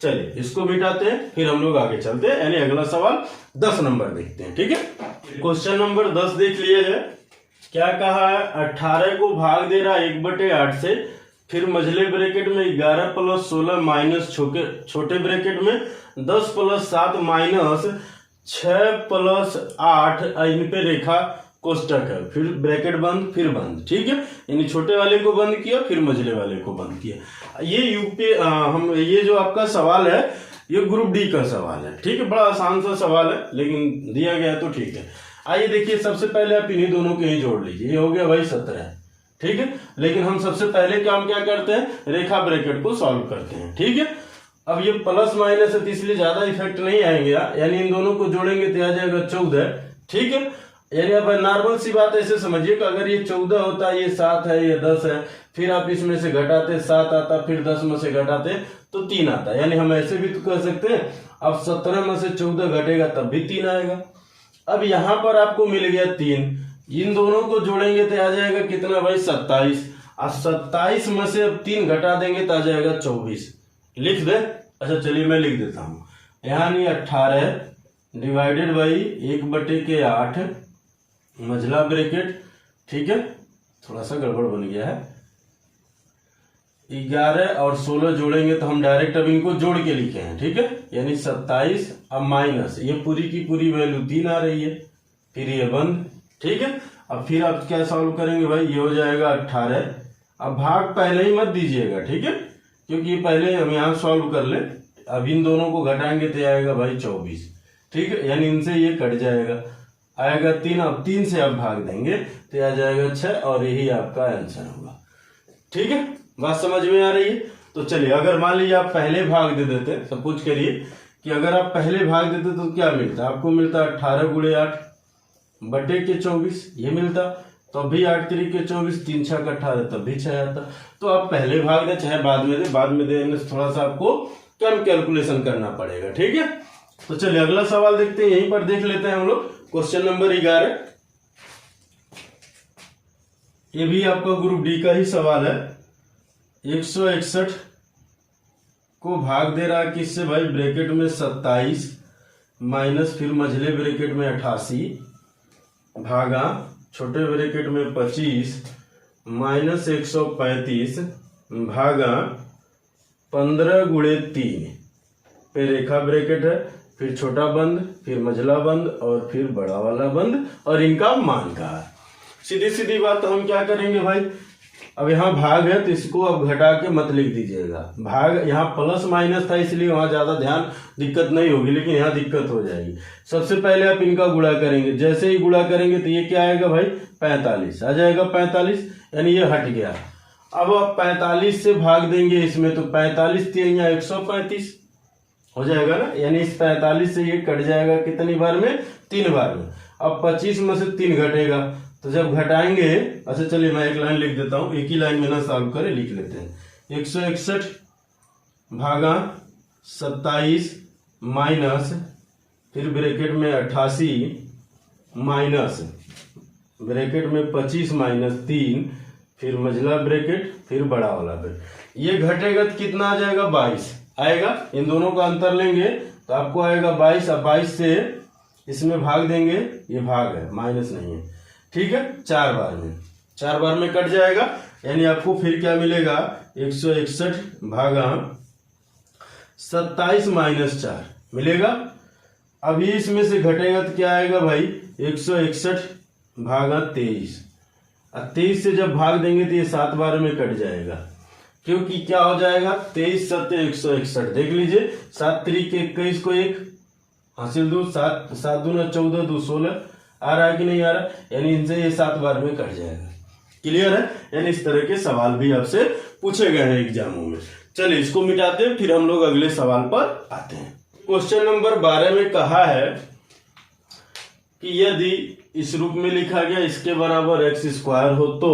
चलिए इसको मिटाते हैं, फिर हम लोग आगे चलते हैं, यानी अगला सवाल 10 नंबर देखते हैं। ठीक है, क्वेश्चन नंबर 10 देख लिया जाए। क्या कहा है? 18 को भाग दे रहा 1/8 से, फिर मझले ब्रैकेट में 11 + 16 माइनस छोटे ब्रैकेट में 10 + 7 माइनस 6 + 8, इन पे रेखा कोष्टक है, फिर ब्रैकेट बंद फिर बंद। ठीक है, यानी छोटे वाले को बंद किया फिर मझले वाले को बंद किया। ये यूपी हम ये जो आपका सवाल है ये ग्रुप डी का सवाल है। ठीक है, बड़ा आसान सा सवाल है, लेकिन दिया गया तो ठीक है। आइए देखिए, सबसे पहले आप इन्हीं दोनों को ही जोड़ लीजिए, ये हो गया भाई 17। ठीक है, लेकिन हम सबसे पहले काम क्या करते हैं? रेखा ब्रैकेट को सॉल्व करते हैं। ठीक है, अब ये प्लस माइनस है इसलिए ज्यादा इफेक्ट नहीं आएंगे, यानी इन दोनों को जोड़ेंगे तो आ जाएगा 14। ठीक है, यानी अब नॉर्मल सी बात ऐसे समझिए कि अगर ये 14 होता, ये 7 है, ये 10 है, फिर आप इसमें से घटाते 7 आता, फिर 10 में से घटाते तो 3 आता। यानी हम ऐसे भी तो कह सकते हैं, अब 17 में से 14 घटेगा तब भी 3 आएगा। अब यहाँ पर आपको मिल गया 3, इन दोनों को जोड़ेंगे तो आ जाएगा कितना भाई? 27। और 27 में से अब 3 घटा देंगे तो आ जाएगा 24। लिख दे? अच्छा चलिए मैं लिख देता हूँ, यानी 18 डिवाइडेड बाई 1/8 मझला ब्रैकेट। ठीक है, थोड़ा सा गड़बड़ बन गया है। 11 और 16 जोड़ेंगे तो हम डायरेक्ट अब इनको जोड़ के लिखे हैं। ठीक है, यानी 27 अब माइनस ये पूरी की पूरी वैल्यू 3 आ रही है, फिर ये बंद। ठीक है, अब फिर आप क्या सॉल्व करेंगे भाई? ये हो जाएगा 18। अब भाग पहले ही मत दीजिएगा, ठीक है, क्योंकि पहले हम यहाँ सॉल्व कर ले। अब इन दोनों को घटाएंगे तो आएगा भाई 24। ठीक है, यानी इनसे ये कट जाएगा, आएगा 3। अब 3 से आप भाग देंगे तो आ जाएगा 6, और यही आपका आंसर होगा। ठीक है, बात समझ में आ रही है? तो चलिए, अगर मान लीजिए आप पहले भाग दे देते, सपोज करिए कि अगर आप पहले भाग देते तो क्या मिलता? आपको मिलता 18 × 8 बटे के 24, ये मिलता। तो भी 8 × 3 = 24, 3 × 6 = 18, तब भी 6 आता। तो आप पहले भाग दे चाहे बाद में देने से थोड़ा सा आपको कम कैलकुलेशन करना पड़ेगा। ठीक है, तो चलिए अगला सवाल देखते हैं, यहीं पर देख लेते हैं हम लोग। क्वेश्चन नंबर 11, ये भी आपका ग्रुप डी का ही सवाल है। 161 को भाग दे रहा किससे भाई? ब्रैकेट में 27 माइनस फिर मझले ब्रैकेट में 88 भागा छोटे ब्रैकेट में 25 माइनस 135 भागा 15 × 3 पे रेखा ब्रैकेट है, फिर छोटा बंद, फिर मझला बंद और फिर बड़ा वाला बंद, और इनका मान का है। सीधी सीधी बात, तो हम क्या करेंगे भाई? अब यहाँ भाग है तो इसको अब घटा के मत लिख दीजिएगा। भाग यहाँ प्लस माइनस था इसलिए वहां ज्यादा ध्यान दिक्कत नहीं होगी, लेकिन यहाँ दिक्कत हो जाएगी। सबसे पहले आप इनका गुणा करेंगे, जैसे ही गुणा करेंगे तो ये क्या आएगा भाई? 45 आ जाएगा। 45 यानी ये हट गया। अब आप 45 से भाग देंगे इसमें, तो 45 × 3 = 135 हो जाएगा ना, यानी इस 45 से ये कट जाएगा कितनी बार में? 3 बार में। अब 25 में से 3 घटेगा, तो जब घटाएंगे, अच्छा चलिए मैं एक लाइन लिख देता हूं, एक ही लाइन में ना सॉल्व करें, लिख लेते हैं। 161 भागा 27 माइनस फिर ब्रैकेट में 88 माइनस ब्रैकेट में 25 माइनस 3 फिर मझला ब्रैकेट फिर बड़ा वाला ब्रैकेट। ये घटेगा तो कितना आ जाएगा? 22 आएगा। इन दोनों का अंतर लेंगे तो आपको आएगा 22। अब 22 से इसमें भाग देंगे, ये भाग है माइनस नहीं है। ठीक है, 4 बार में कट जाएगा, यानी आपको फिर क्या मिलेगा? 161 भागा 27 माइनस 4 मिलेगा। अभी इसमें से घटेगा तो क्या आएगा भाई? 161 भागा 23। अब 23 से जब भाग देंगे तो ये 7 बार में कट जाएगा, क्योंकि क्या हो जाएगा? 23 × 7 = 161। देख लीजिए, 7 × 3 = 21 को 1 हासिल 2, 7 × 2 = 14, 2 × 16 आ रहा है कि नहीं आ रहा? यानी इनसे ये 7 बार में कट जाएगा। क्लियर है? यानी इस तरह के सवाल भी आपसे पूछे गए हैं एग्जामों में। चलिए इसको मिटाते हैं, फिर हम लोग अगले सवाल पर आते हैं। क्वेश्चन नंबर 12 में कहा है कि यदि इस रूप में लिखा गया इसके बराबर x² हो तो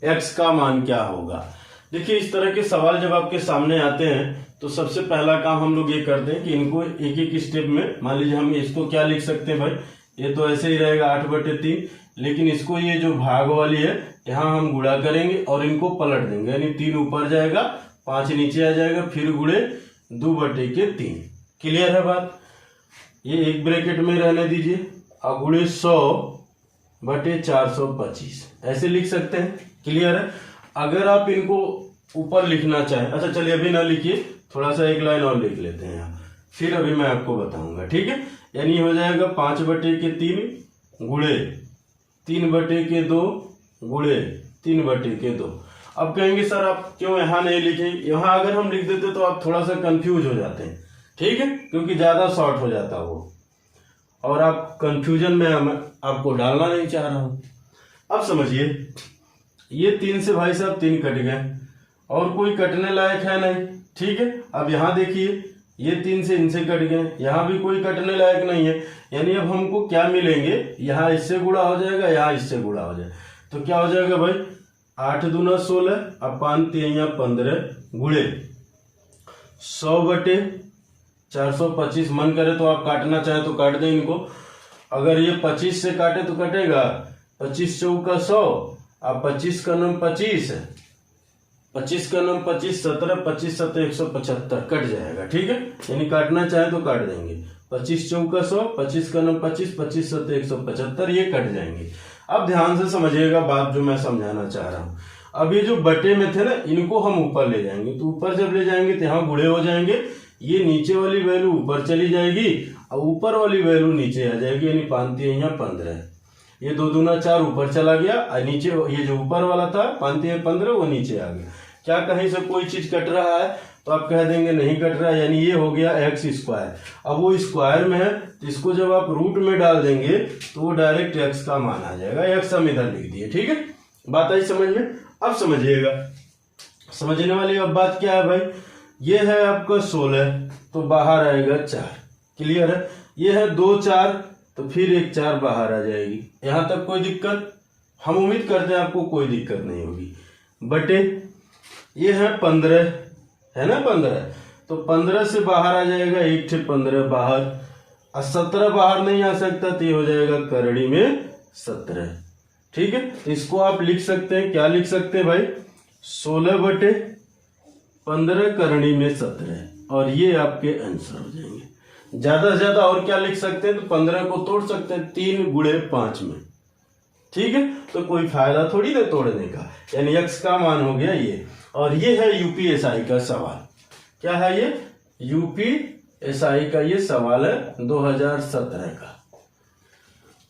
x का मान क्या होगा? देखिए, इस तरह के सवाल जब आपके सामने आते हैं तो सबसे पहला काम हम लोग ये करते हैं कि इनको एक एक स्टेप में, मान लीजिए हम इसको क्या लिख सकते हैं भाई? ये तो ऐसे ही रहेगा 8/3, लेकिन इसको ये जो भाग वाली है यहाँ हम गुणा करेंगे और इनको पलट देंगे, यानी 3 ऊपर जाएगा 5 नीचे आ जाएगा, फिर गुणे 2/3। क्लियर है बात? ये एक ब्रैकेट में रहने दीजिए और गुणे 100/425 ऐसे लिख सकते हैं। क्लियर है? अगर आप इनको ऊपर लिखना चाहें, अच्छा चलिए अभी ना लिखिए, थोड़ा सा एक लाइन और लिख लेते हैं यहाँ, फिर अभी मैं आपको बताऊंगा। ठीक है, यानी हो जाएगा 5/3 गुणे 3/2 गुणे 3/2। अब कहेंगे सर आप क्यों यहाँ नहीं लिखे? यहाँ अगर हम लिख देते तो आप थोड़ा सा कंफ्यूज हो जाते हैं। ठीक है, क्योंकि ज्यादा शॉर्ट हो जाता वो, और आप कंफ्यूजन में आपको डालना नहीं चाह रहा हूं। अब समझिए, ये 3 से भाई साहब 3 कट गए और कोई कटने लायक है नहीं। ठीक है, अब यहाँ देखिए, ये 3 से इनसे कट गए, यहाँ भी कोई कटने लायक नहीं है, यानी अब हमको क्या मिलेंगे, यहाँ इससे गुणा हो जाएगा, यहाँ इससे गुणा हो जाएगा, तो क्या हो जाएगा भाई 8 दूना 16, अब 5 3 15 गुणे 100/425। मन करे तो आप काटना चाहे तो काट दें इनको। अगर ये 25 से काटे तो कटेगा 25 चौका 100, अब 25 का नम 25 है, 25 का नम 25 17, 25 7 175 कट जाएगा। ठीक है, यानी काटना चाहे तो काट देंगे। 25 चौका 100, 25 का नम 25, 25 7 175 ये कट जाएंगे। अब ध्यान से समझिएगा बात जो मैं समझाना चाह रहा हूँ। अब ये जो बटे में थे ना, इनको हम ऊपर ले जाएंगे, तो ऊपर जब ले जाएंगे तो यहाँ गुणे हो जाएंगे, ये नीचे वाली वैल्यू ऊपर चली जाएगी और ऊपर वाली वैल्यू नीचे आ जाएगी, यानी 5 3 15, ये 2 दूना 4 ऊपर चला गया और नीचे ये जो ऊपर वाला था 5 3 15 वो नीचे आ गया। क्या कहीं से कोई चीज कट रहा है तो आप कह देंगे नहीं कट रहा है, यानी ये हो गया x²। अब वो स्क्वायर में है तो इसको जब आप रूट में डाल देंगे तो वो डायरेक्ट x का मान आ जाएगा। x हम इधर लिख दिए। ठीक है, बात आई समझ में? अब समझिएगा, समझने वाली अब बात क्या है भाई, ये है आपका 16 तो बाहर आएगा 4। क्लियर है? ये है 2 4 तो फिर एक 4 बाहर आ जाएगी। यहां तक कोई दिक्कत? हम उम्मीद करते हैं आपको कोई दिक्कत नहीं होगी। बटे ये है 15, है ना 15, तो 15 से बाहर आ जाएगा 1 से 15 बाहर, और 17 बाहर नहीं आ सकता तो ये हो जाएगा करड़ी में 17। ठीक है, तो इसको आप लिख सकते हैं, क्या लिख सकते हैं भाई, 16/15 करड़ी में 17, और ये आपके आंसर हो जाएंगे। ज्यादा से ज्यादा और क्या लिख सकते हैं, तो 15 को तोड़ सकते हैं 3 गुणे 5 में। ठीक है, तो कोई फायदा थोड़ी ना तोड़ने का, यानी x का मान हो गया ये। और ये है यूपीएसआई का सवाल। क्या है ये? यूपीएसआई का ये सवाल है 2017 का।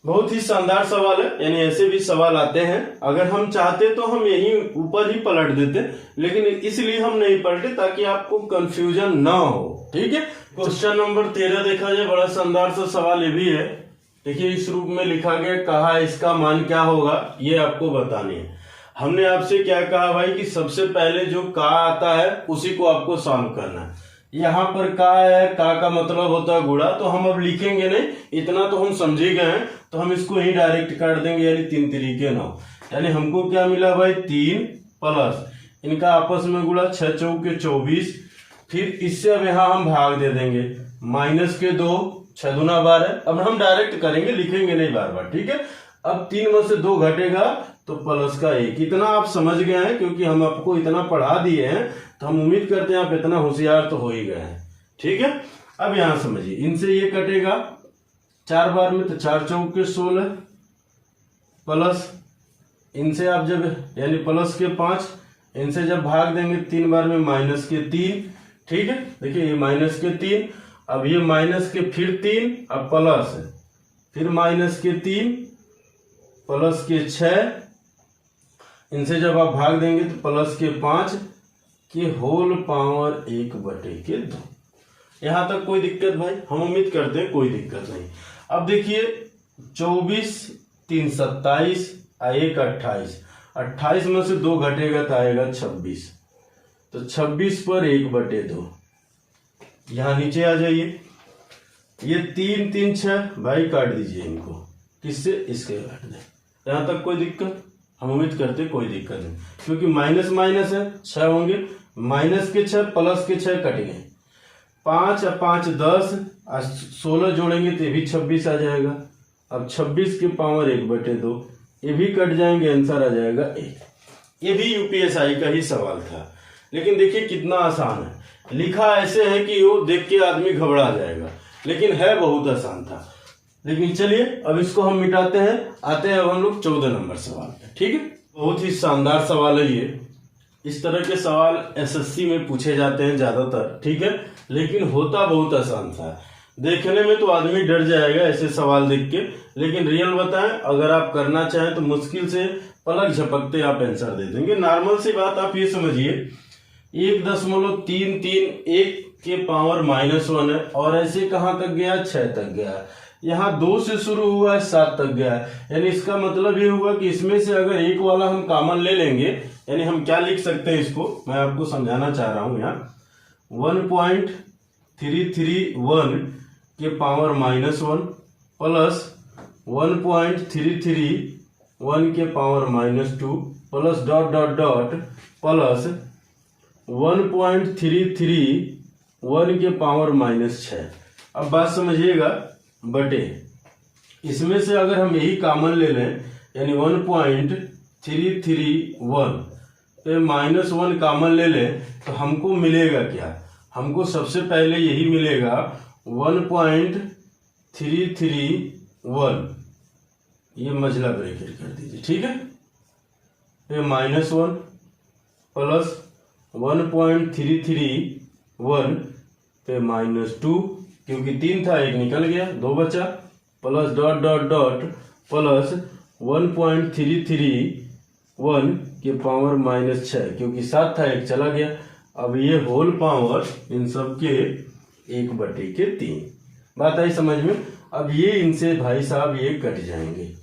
बहुत ही शानदार सवाल है, यानी ऐसे भी सवाल आते हैं। अगर हम चाहते तो हम यही ऊपर ही पलट देते, लेकिन इसलिए हम नहीं पलटे ताकि आपको कंफ्यूजन ना हो। ठीक है, क्वेश्चन नंबर 13 देखा जाए, बड़ा शानदार सा सवाल ये भी है। देखिए इस रूप में लिखा गया, कहा इसका मान क्या होगा, ये आपको बतानी है। हमने आपसे क्या कहा भाई कि सबसे पहले जो का आता है उसी को आपको सॉल्व करना है। यहाँ पर का है, का मतलब होता है गुणा, तो हम अब लिखेंगे नहीं, इतना तो हम समझे गए हैं, तो हम इसको यही डायरेक्ट काट देंगे, यानी 3 3 9। यानी हमको क्या मिला भाई 3 प्लस इनका आपस में गुणा 6 चौके 24, फिर इससे अब यहाँ हम भाग दे देंगे -2 6 दूना 12। अब हम डायरेक्ट करेंगे, लिखेंगे नहीं बार बार। ठीक है, अब 3 में से 2 घटेगा तो प्लस का 1। इतना आप समझ गए हैं, क्योंकि हम आपको इतना पढ़ा दिए हैं, तो हम उम्मीद करते हैं आप इतना होशियार तो हो ही गए हैं। ठीक है, अब यहां समझिए, इनसे ये कटेगा 4 बार में, तो 4 चौके 16 प्लस इनसे आप जब यानी प्लस के 5, इनसे जब भाग देंगे 3 बार में -3। ठीक है, देखिए ये -3, अब ये माइनस के फिर 3, अब प्लस फिर -3 प्लस के 6, इनसे जब आप भाग देंगे तो प्लस के 5 के होल पावर 1/2। यहां तक कोई दिक्कत भाई? हम उम्मीद करते हैं कोई दिक्कत नहीं। अब देखिए 24 3 27 1 28, 28 में से 2 घटेगा तो आएगा 26, तो 26 पर 1/2। यहां नीचे आ जाइए, ये 3 3 6 भाई काट दीजिए इनको, किससे? इसके काट दें। यहां तक कोई दिक्कत? हम उम्मीद करते कोई दिक्कत नहीं, क्योंकि माइनस माइनस है, 6 होंगे, माइनस के 6 प्लस के 6 कट गए, 5 और 5 10 और 16 जोड़ेंगे तो ये भी 26 आ जाएगा। अब 26 के पावर 1/2 ये भी कट जाएंगे, आंसर आ जाएगा 1। ये भी यूपीएसआई का ही सवाल था, लेकिन देखिए कितना आसान है। लिखा ऐसे है कि वो देख के आदमी घबरा जाएगा, लेकिन है बहुत आसान था। लेकिन चलिए अब इसको हम मिटाते हैं, आते हैं अब हम लोग 14 नंबर सवाल पे। ठीक है, बहुत ही शानदार सवाल है ये। इस तरह के सवाल एसएससी में पूछे जाते हैं ज्यादातर, ठीक है, लेकिन होता बहुत आसान था। देखने में तो आदमी डर जाएगा ऐसे सवाल देख के, लेकिन रियल बताएं अगर आप करना चाहें तो मुश्किल से पलक झपकते आप आंसर दे देंगे। नॉर्मल सी बात आप ये समझिए, 1.331 के पावर -1 है, और ऐसे कहाँ तक गया, 6 तक गया। यहाँ 2 से शुरू हुआ है, 7 तक गया है। यानी इसका मतलब ये हुआ कि इसमें से अगर एक वाला हम कॉमन ले लेंगे, यानी हम क्या लिख सकते हैं इसको, मैं आपको समझाना चाह रहा हूं यहाँ। 1.331 के पावर -1 प्लस 1.331 के power -2 plus dot dot dot plus 1.331 के पावर -6। अब बात समझिएगा, बटे इसमें से अगर हम यही कॉमन ले लें, यानी 1.331 पे -1 कॉमन ले लें, तो हमको मिलेगा क्या, हमको सबसे पहले यही मिलेगा 1.331, ये मझला ब्रैकेट कर दीजिए, ठीक है, पे -1 प्लस 1.331 पे -2, क्योंकि 3 था 1 निकल गया, 2 बचा, plus dot dot dot plus 1.331 के पावर -6, क्योंकि 7 था 1 चला गया। अब ये होल पावर इन सब के 1/3। बात आई समझ में। अब ये इनसे भाई साहब ये कट जाएंगे,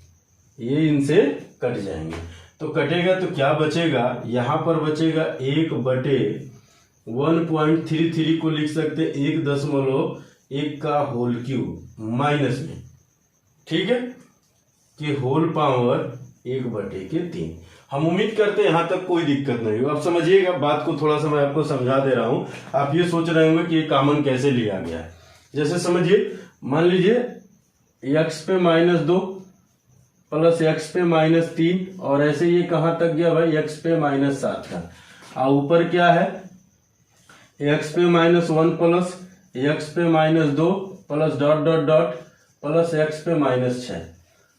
ये इनसे कट जाएंगे, तो कटेगा तो क्या बचेगा, यहां पर बचेगा 1/1.33 को लिख सकते 1.1 का होल क्यूब माइनस में, ठीक है, कि होल पावर 1/3। हम उम्मीद करते हैं यहां तक कोई दिक्कत नहीं हो। अब समझिएगा बात को, थोड़ा सा मैं आपको समझा दे रहा हूं। आप ये सोच रहे होंगे कि ये कॉमन कैसे लिया गया है। जैसे समझिए, मान लीजिए x पे -2 प्लस x पे -3, और ऐसे ये कहां तक गया भाई, x पे -7 का, और ऊपर क्या है, x पे -1 प्लस x पे -2 plus dot dot dot plus x पे -6।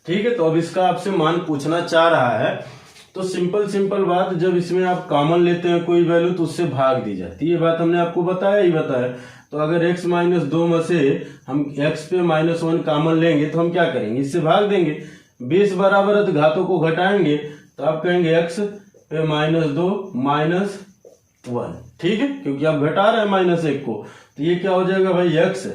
ठीक है, तो अब इसका आपसे मान पूछना चाह रहा है, तो सिंपल बात, जब इसमें आप कॉमन लेते हैं कोई वैल्यू तो उससे भाग दी जाती है। ये बात हमने आपको बताया ही बताया। तो अगर x -2 में से हम x पे -1 कॉमन लेंगे तो हम क्या करेंगे, इससे भाग देंगे। बेस बराबर है तो घातों को घटाएंगे, तो आप कहेंगे x पे -2 -1, ठीक है, क्योंकि आप घटा रहे हैं -1 को, तो ये क्या हो जाएगा भाई, x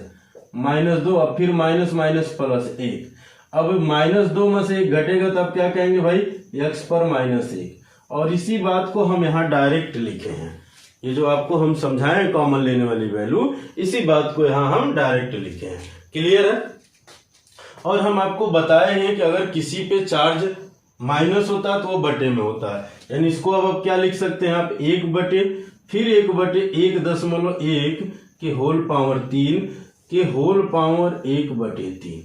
-2, अब फिर माइनस माइनस प्लस 1। अब -2 में से 1 घटेगा तो आप क्या कहेंगे भाई, x पर -1। और इसी बात को हम यहाँ डायरेक्ट लिखे हैं, ये जो आपको हम समझाएं कॉमन लेने वाली वैल्यू, इसी बात को यहाँ हम डायरेक्ट लिखे हैं। क्लियर है। और हम आपको बताए हैं कि अगर किसी पे चार्ज माइनस होता है तो वो बटे में होता है, यानी इसको अब क्या लिख सकते हैं आप, 1/, फिर 1/1.1 के होल पावर 3 के होल पावर 1/3।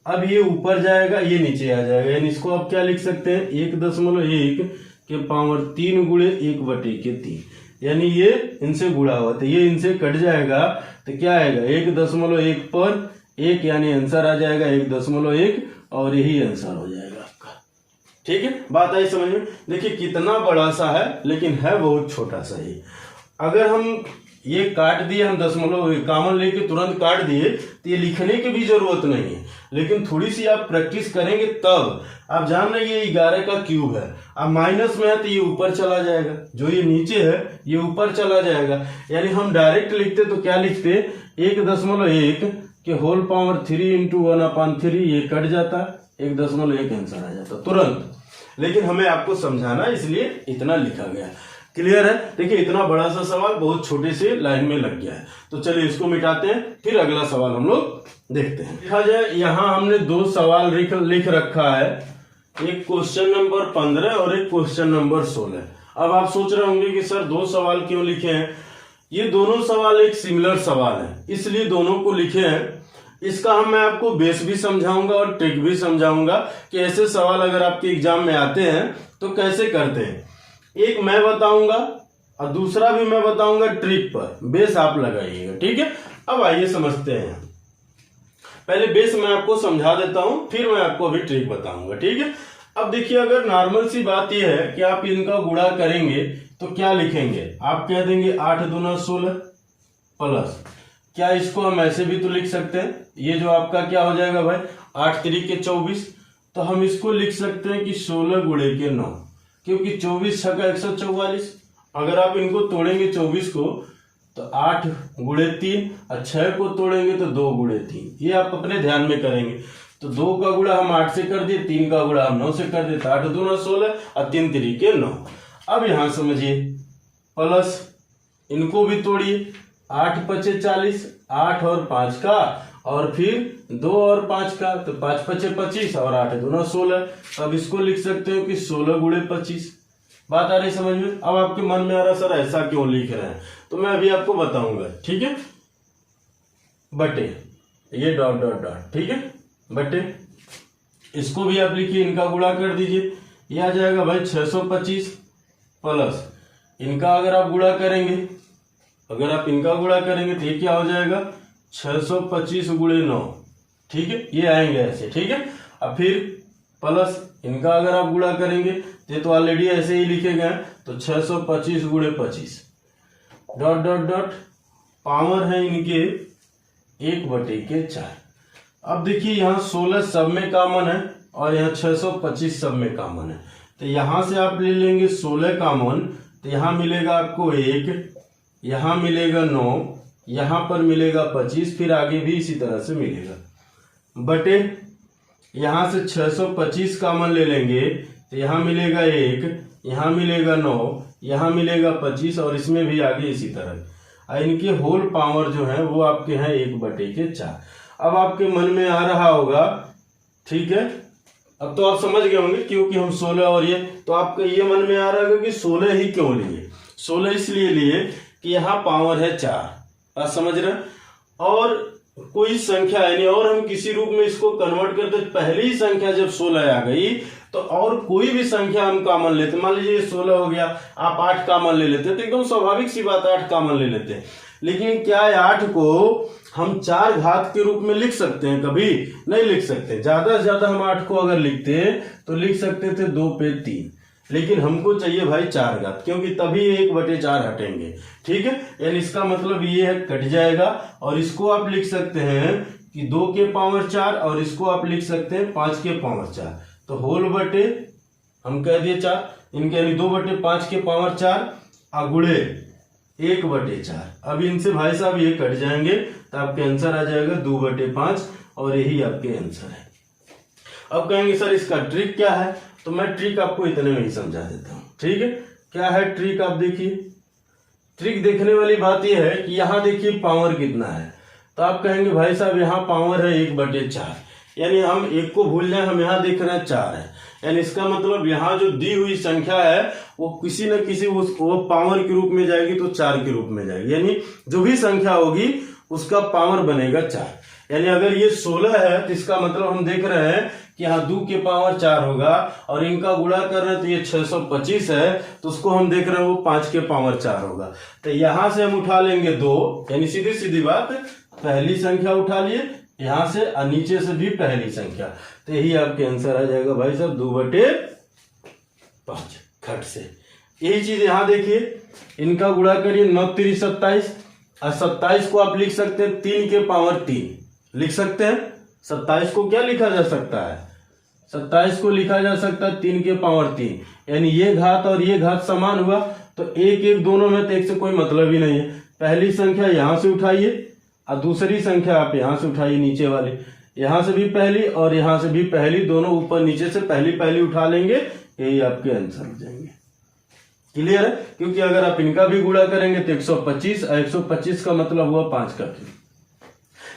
अब ये ऊपर जाएगा, ये नीचे आ जाएगा, यानी इसको आप क्या लिख सकते हैं, 1.1 के पावर 3 गुणे 1/3, यानी ये इनसे गुणा हुआ, तो ये इनसे कट जाएगा, तो क्या आएगा, 1.1 पर 1, यानी आंसर आ जाएगा 1.1, और यही आंसर हो जाएगा आपका। ठीक है, बात आई समझ में। देखिए कितना बड़ा सा है, लेकिन है बहुत छोटा सा ही। अगर हम ये काट दिए, हम दशमलव कॉमन लेके तुरंत काट दिए, तो ये लिखने की भी जरूरत नहीं है, लेकिन थोड़ी सी आप प्रैक्टिस करेंगे तब। आप जान रहे ये 11 का क्यूब है, अब माइनस में है तो ये ऊपर चला जाएगा, जो ये नीचे है ये ऊपर चला जाएगा, यानी हम डायरेक्ट लिखते तो क्या लिखते, 1.1 के होल पावर 3 × 1/3, ये कट जाता, 1.1 आंसर आ जाता तुरंत। लेकिन हमें आपको समझाना, इसलिए इतना लिखा गया। क्लियर है। देखिए इतना बड़ा सा सवाल बहुत छोटे से लाइन में लग गया है, तो चलिए इसको मिटाते हैं, फिर अगला सवाल हम लोग देखते हैं। देखा जाए, यहाँ हमने 2 सवाल लिख रखा है, एक क्वेश्चन नंबर 15 और एक क्वेश्चन नंबर 16। अब आप सोच रहे होंगे कि सर 2 सवाल क्यों लिखे हैं। ये दोनों सवाल एक सिमिलर सवाल है, इसलिए दोनों को लिखे हैं। इसका मैं आपको बेस भी समझाऊंगा और ट्रिक भी समझाऊंगा कि ऐसे सवाल अगर आपके एग्जाम में आते हैं तो कैसे करते हैं। एक मैं बताऊंगा और दूसरा भी मैं बताऊंगा ट्रिक पर, बेस आप लगाइएगा, ठीक है। अब आइए समझते हैं। पहले बेस मैं आपको समझा देता हूं, फिर मैं आपको अभी ट्रिक बताऊंगा, ठीक है। अब देखिए, अगर नॉर्मल सी बात यह है कि आप इनका गुणा करेंगे तो क्या लिखेंगे, आप कह देंगे 8 दूना 16 प्लस, क्या इसको हम ऐसे भी तो लिख सकते हैं, ये जो आपका क्या हो जाएगा भाई 8 3 24, तो हम इसको लिख सकते हैं कि 16 गुणे के 9, क्योंकि 24 6 का 144। अगर आप इनको तोड़ेंगे 24 को तो 8 गुणे 3 और 6 को तोड़ेंगे तो 2 गुणे 3, ये आप अपने ध्यान में करेंगे। तो 2 का गुणा हम 8 से कर दिए, 3 का गुणा हम 9 से कर दिए, तो 8 दूना 16 और 3 3 9। अब यहां समझिए प्लस, इनको भी तोड़िए, 8 5 40, 8 और 5 का और फिर 2 और 5 का, तो 5 5 25 और 8 दूना 16। अब इसको लिख सकते हो कि 16 गुणे 25। बात आ रही समझ में। अब आपके मन में आ रहा सर ऐसा क्यों लिख रहे हैं, तो मैं अभी आपको बताऊंगा, ठीक है। बटे ये डॉट डॉट डॉट, ठीक है, बटे इसको भी आप लिखिए, इनका गुणा कर दीजिए, ये आ जाएगा भाई 625 प्लस इनका अगर आप गुणा करेंगे, अगर आप इनका गुणा करेंगे तो ये क्या हो जाएगा 625 गुणे 9, ठीक है, ये आएंगे ऐसे, ठीक है। अब फिर प्लस इनका अगर आप गुणा करेंगे तो ऑलरेडी ऐसे ही लिखे गए, तो 625 गुणे 25 डॉट डॉट डॉट, पावर है इनके 1/4। अब देखिए यहाँ 16 सब में कॉमन है और यहाँ 625 सब में कॉमन है, तो यहां से आप ले लेंगे 16 कॉमन, तो यहाँ मिलेगा आपको 1, यहाँ मिलेगा 9, यहाँ पर मिलेगा 25, फिर आगे भी इसी तरह से मिलेगा, बटे यहाँ से 625 कॉमन ले लेंगे तो यहाँ मिलेगा 1, यहाँ मिलेगा 9, यहाँ मिलेगा 25 और इसमें भी आगे इसी तरह। इनके होल पावर जो है वो आपके हैं 1/4। अब आपके मन में आ रहा होगा, ठीक है, अब तो आप समझ गए होंगे क्योंकि हम 16 और ये, तो आपका ये मन में आ रहा होगा कि 16 ही क्यों लिए। 16 इसलिए लिए कि यहाँ पावर है 4, आप समझ रहे, और कोई संख्या है नहीं और हम किसी रूप में इसको कन्वर्ट करते, पहली ही संख्या जब 16 आ गई तो और कोई भी संख्या हम कॉमन लेते, मान लीजिए 16 हो गया, आप 8 कॉमन ले लेते तो एकदम स्वाभाविक सी बात है 8 कॉमन ले लेते हैं। लेकिन क्या है 8 को हम 4 घात के रूप में लिख सकते हैं, कभी नहीं लिख सकते। ज्यादा से ज्यादा हम 8 को अगर लिखते तो लिख सकते थे 2 पे 3, लेकिन हमको चाहिए भाई 4 घात, क्योंकि तभी 1/4 हटेंगे, ठीक है। यानी इसका मतलब ये है कट जाएगा, और इसको आप लिख सकते हैं कि 2 के पावर 4 और इसको आप लिख सकते हैं 5 के पावर 4, तो होल बटे हम कह दिए 4, इनके यानी 2/5 के पावर 4 अगुड़े 1/4। अब इनसे भाई साहब ये कट जाएंगे तो आपके आंसर आ जाएगा 2/5 और यही आपके आंसर है। अब कहेंगे सर इसका ट्रिक क्या है, तो मैं ट्रिक आपको इतने में ही समझा देता हूं, ठीक है। क्या है ट्रिक, आप देखिए, ट्रिक देखने वाली बात यह है कि यहाँ देखिए पावर कितना है, तो आप कहेंगे भाई साहब यहाँ पावर है 1/4, यानी हम 1 को भूल जाए, हम यहाँ देख रहे हैं 4 है, यानी इसका मतलब यहाँ जो दी हुई संख्या है वो किसी न किसी वो पावर के रूप में जाएगी तो 4 के रूप में जाएगी, यानी जो भी संख्या होगी उसका पावर बनेगा 4। यानी अगर ये 16 है तो इसका मतलब हम देख रहे हैं कि यहाँ 2 के पावर 4 होगा, और इनका गुणा कर रहे हैं तो ये 625 है, तो उसको हम देख रहे हैं वो 5 के पावर 4 होगा। तो यहां से हम उठा लेंगे 2, यानी सीधी सीधी बात पहली संख्या उठा लिए यहां से, और नीचे से भी पहली संख्या, तो यही आपके आंसर आ जाएगा भाई साहब 2/5 खट से। यही चीज यहाँ देखिए, इनका गुणा करिए 9 3 27, और 27 को आप लिख सकते हैं 3 के पावर 3 लिख सकते हैं। 27 को क्या लिखा जा सकता है, 27 को लिखा जा सकता है 3 के पावर 3, यानी ये घात और ये घात समान हुआ, तो 1 1 दोनों में तो 1 से कोई मतलब ही नहीं है। पहली संख्या यहां से उठाइए और दूसरी संख्या आप यहां से उठाइए, नीचे वाले यहां से भी पहली और यहां से भी पहली, दोनों ऊपर नीचे से पहली पहली उठा लेंगे, यही आपके आंसर हो जाएंगे। क्लियर है, क्योंकि अगर आप इनका भी गुणा करेंगे तो 125, 125 का मतलब हुआ 5 का 3।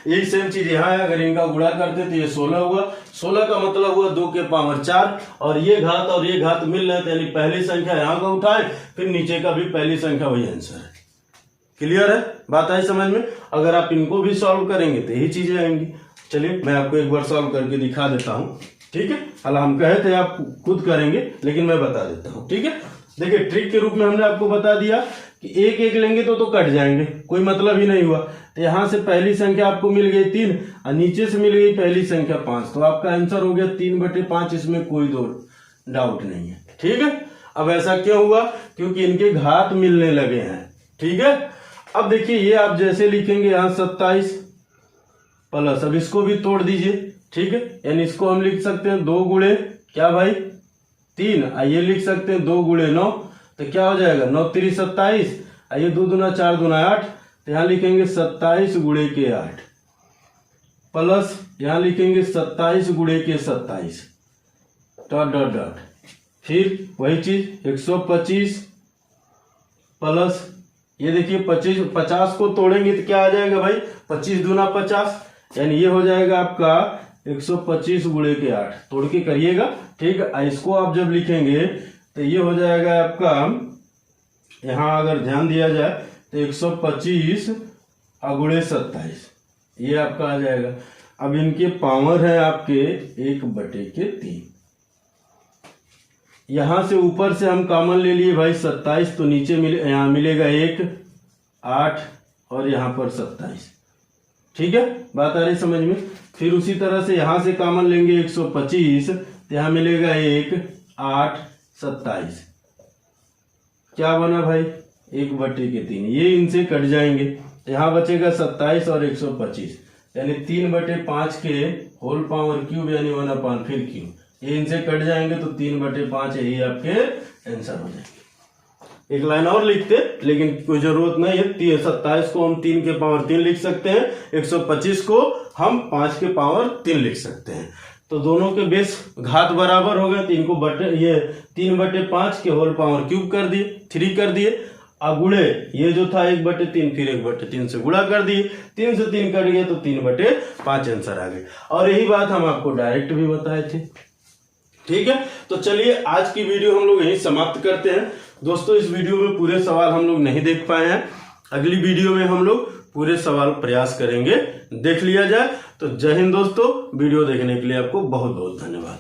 यही सेम चीज यहाँ है, अगर इनका गुणा करते तो ये 16 हुआ, 16 का मतलब हुआ 2 के पावर 4, और ये घात मिल रहे थे, यानी पहली संख्या यहाँ का उठाए फिर नीचे का भी पहली संख्या, वही आंसर है। क्लियर है, बात आई समझ में। अगर आप इनको भी सॉल्व करेंगे तो यही चीजें आएंगी। चलिए मैं आपको एक बार सॉल्व करके दिखा देता हूँ, ठीक है। हालांकि हम कहे थे आप खुद करेंगे, लेकिन मैं बता देता हूँ, ठीक है। देखिए ट्रिक के रूप में हमने आपको बता दिया कि एक एक लेंगे तो कट जाएंगे, कोई मतलब ही नहीं हुआ। तो यहाँ से पहली संख्या आपको मिल गई 3 और नीचे से मिल गई पहली संख्या 5, तो आपका आंसर हो गया 3/5। इसमें कोई दो डाउट नहीं है, ठीक है। अब ऐसा क्यों हुआ? क्योंकि इनके घात मिलने लगे हैं, ठीक है। अब देखिए ये आप जैसे लिखेंगे यहाँ 27 प्लस, अब इसको भी तोड़ दीजिए, ठीक है। यानी इसको हम लिख सकते हैं 2 गुणे क्या भाई 3, ये लिख सकते हैं 2 गुणे 9, तो क्या हो जाएगा 9 3 27, ये 2 दूना 4 दूना 8, तो यहाँ लिखेंगे 27 गुणे के 8 प्लस यहाँ लिखेंगे 27 गुणे के 27 डॉट डॉट डॉट, फिर वही चीज 125 प्लस ये देखिए 50 को तोड़ेंगे तो क्या आ जाएगा भाई 25 दूना 50, यानी ये हो जाएगा आपका 125 गुणे के 8, तोड़ के करिएगा, ठीक है। इसको आप जब लिखेंगे तो ये हो जाएगा आपका, यहाँ अगर ध्यान दिया जाए तो 125 गुणे 27, ये आपका आ जाएगा। अब इनके पावर है आपके 1/3, यहां से ऊपर से हम कॉमन ले लिए भाई 27, तो नीचे यहाँ मिलेगा 1 8 और यहाँ पर 27, ठीक है। बात आ रही समझ में। फिर उसी तरह से यहां से कॉमन लेंगे 125, तो यहाँ मिलेगा 1 8 27, क्या बना भाई 1/3, ये इनसे कट जाएंगे, तो यहाँ बचेगा 27 और 125, यानी 3/5 के होल पावर क्यूब यानी 1/5 क्यूब, ये इनसे कट जाएंगे तो 3/5 यही आपके आंसर हो जाएंगे। एक लाइन और लिखते, लेकिन कोई जरूरत नहीं है। 27 को हम 3 के पावर 3 लिख सकते हैं, 125 को हम 5 के पावर 3 लिख सकते हैं, तो दोनों के बेस घात बराबर हो गए, तो इनको ये 3/5 के होल पावर क्यूब कर दिए, 3 कर दिए, गुणे ये जो था 1/3 फिर 1/3 से गुणा कर दिए, 3 से 3 कट गए तो 3/5 आंसर आ गए। और यही बात हम आपको डायरेक्ट भी बताए थे, ठीक है। तो चलिए आज की वीडियो हम लोग यहीं समाप्त करते हैं। दोस्तों इस वीडियो में पूरे सवाल हम लोग नहीं देख पाए हैं, अगली वीडियो में हम लोग पूरे सवाल प्रयास करेंगे देख लिया जाए। तो जय हिंद दोस्तों, वीडियो देखने के लिए आपको बहुत बहुत धन्यवाद।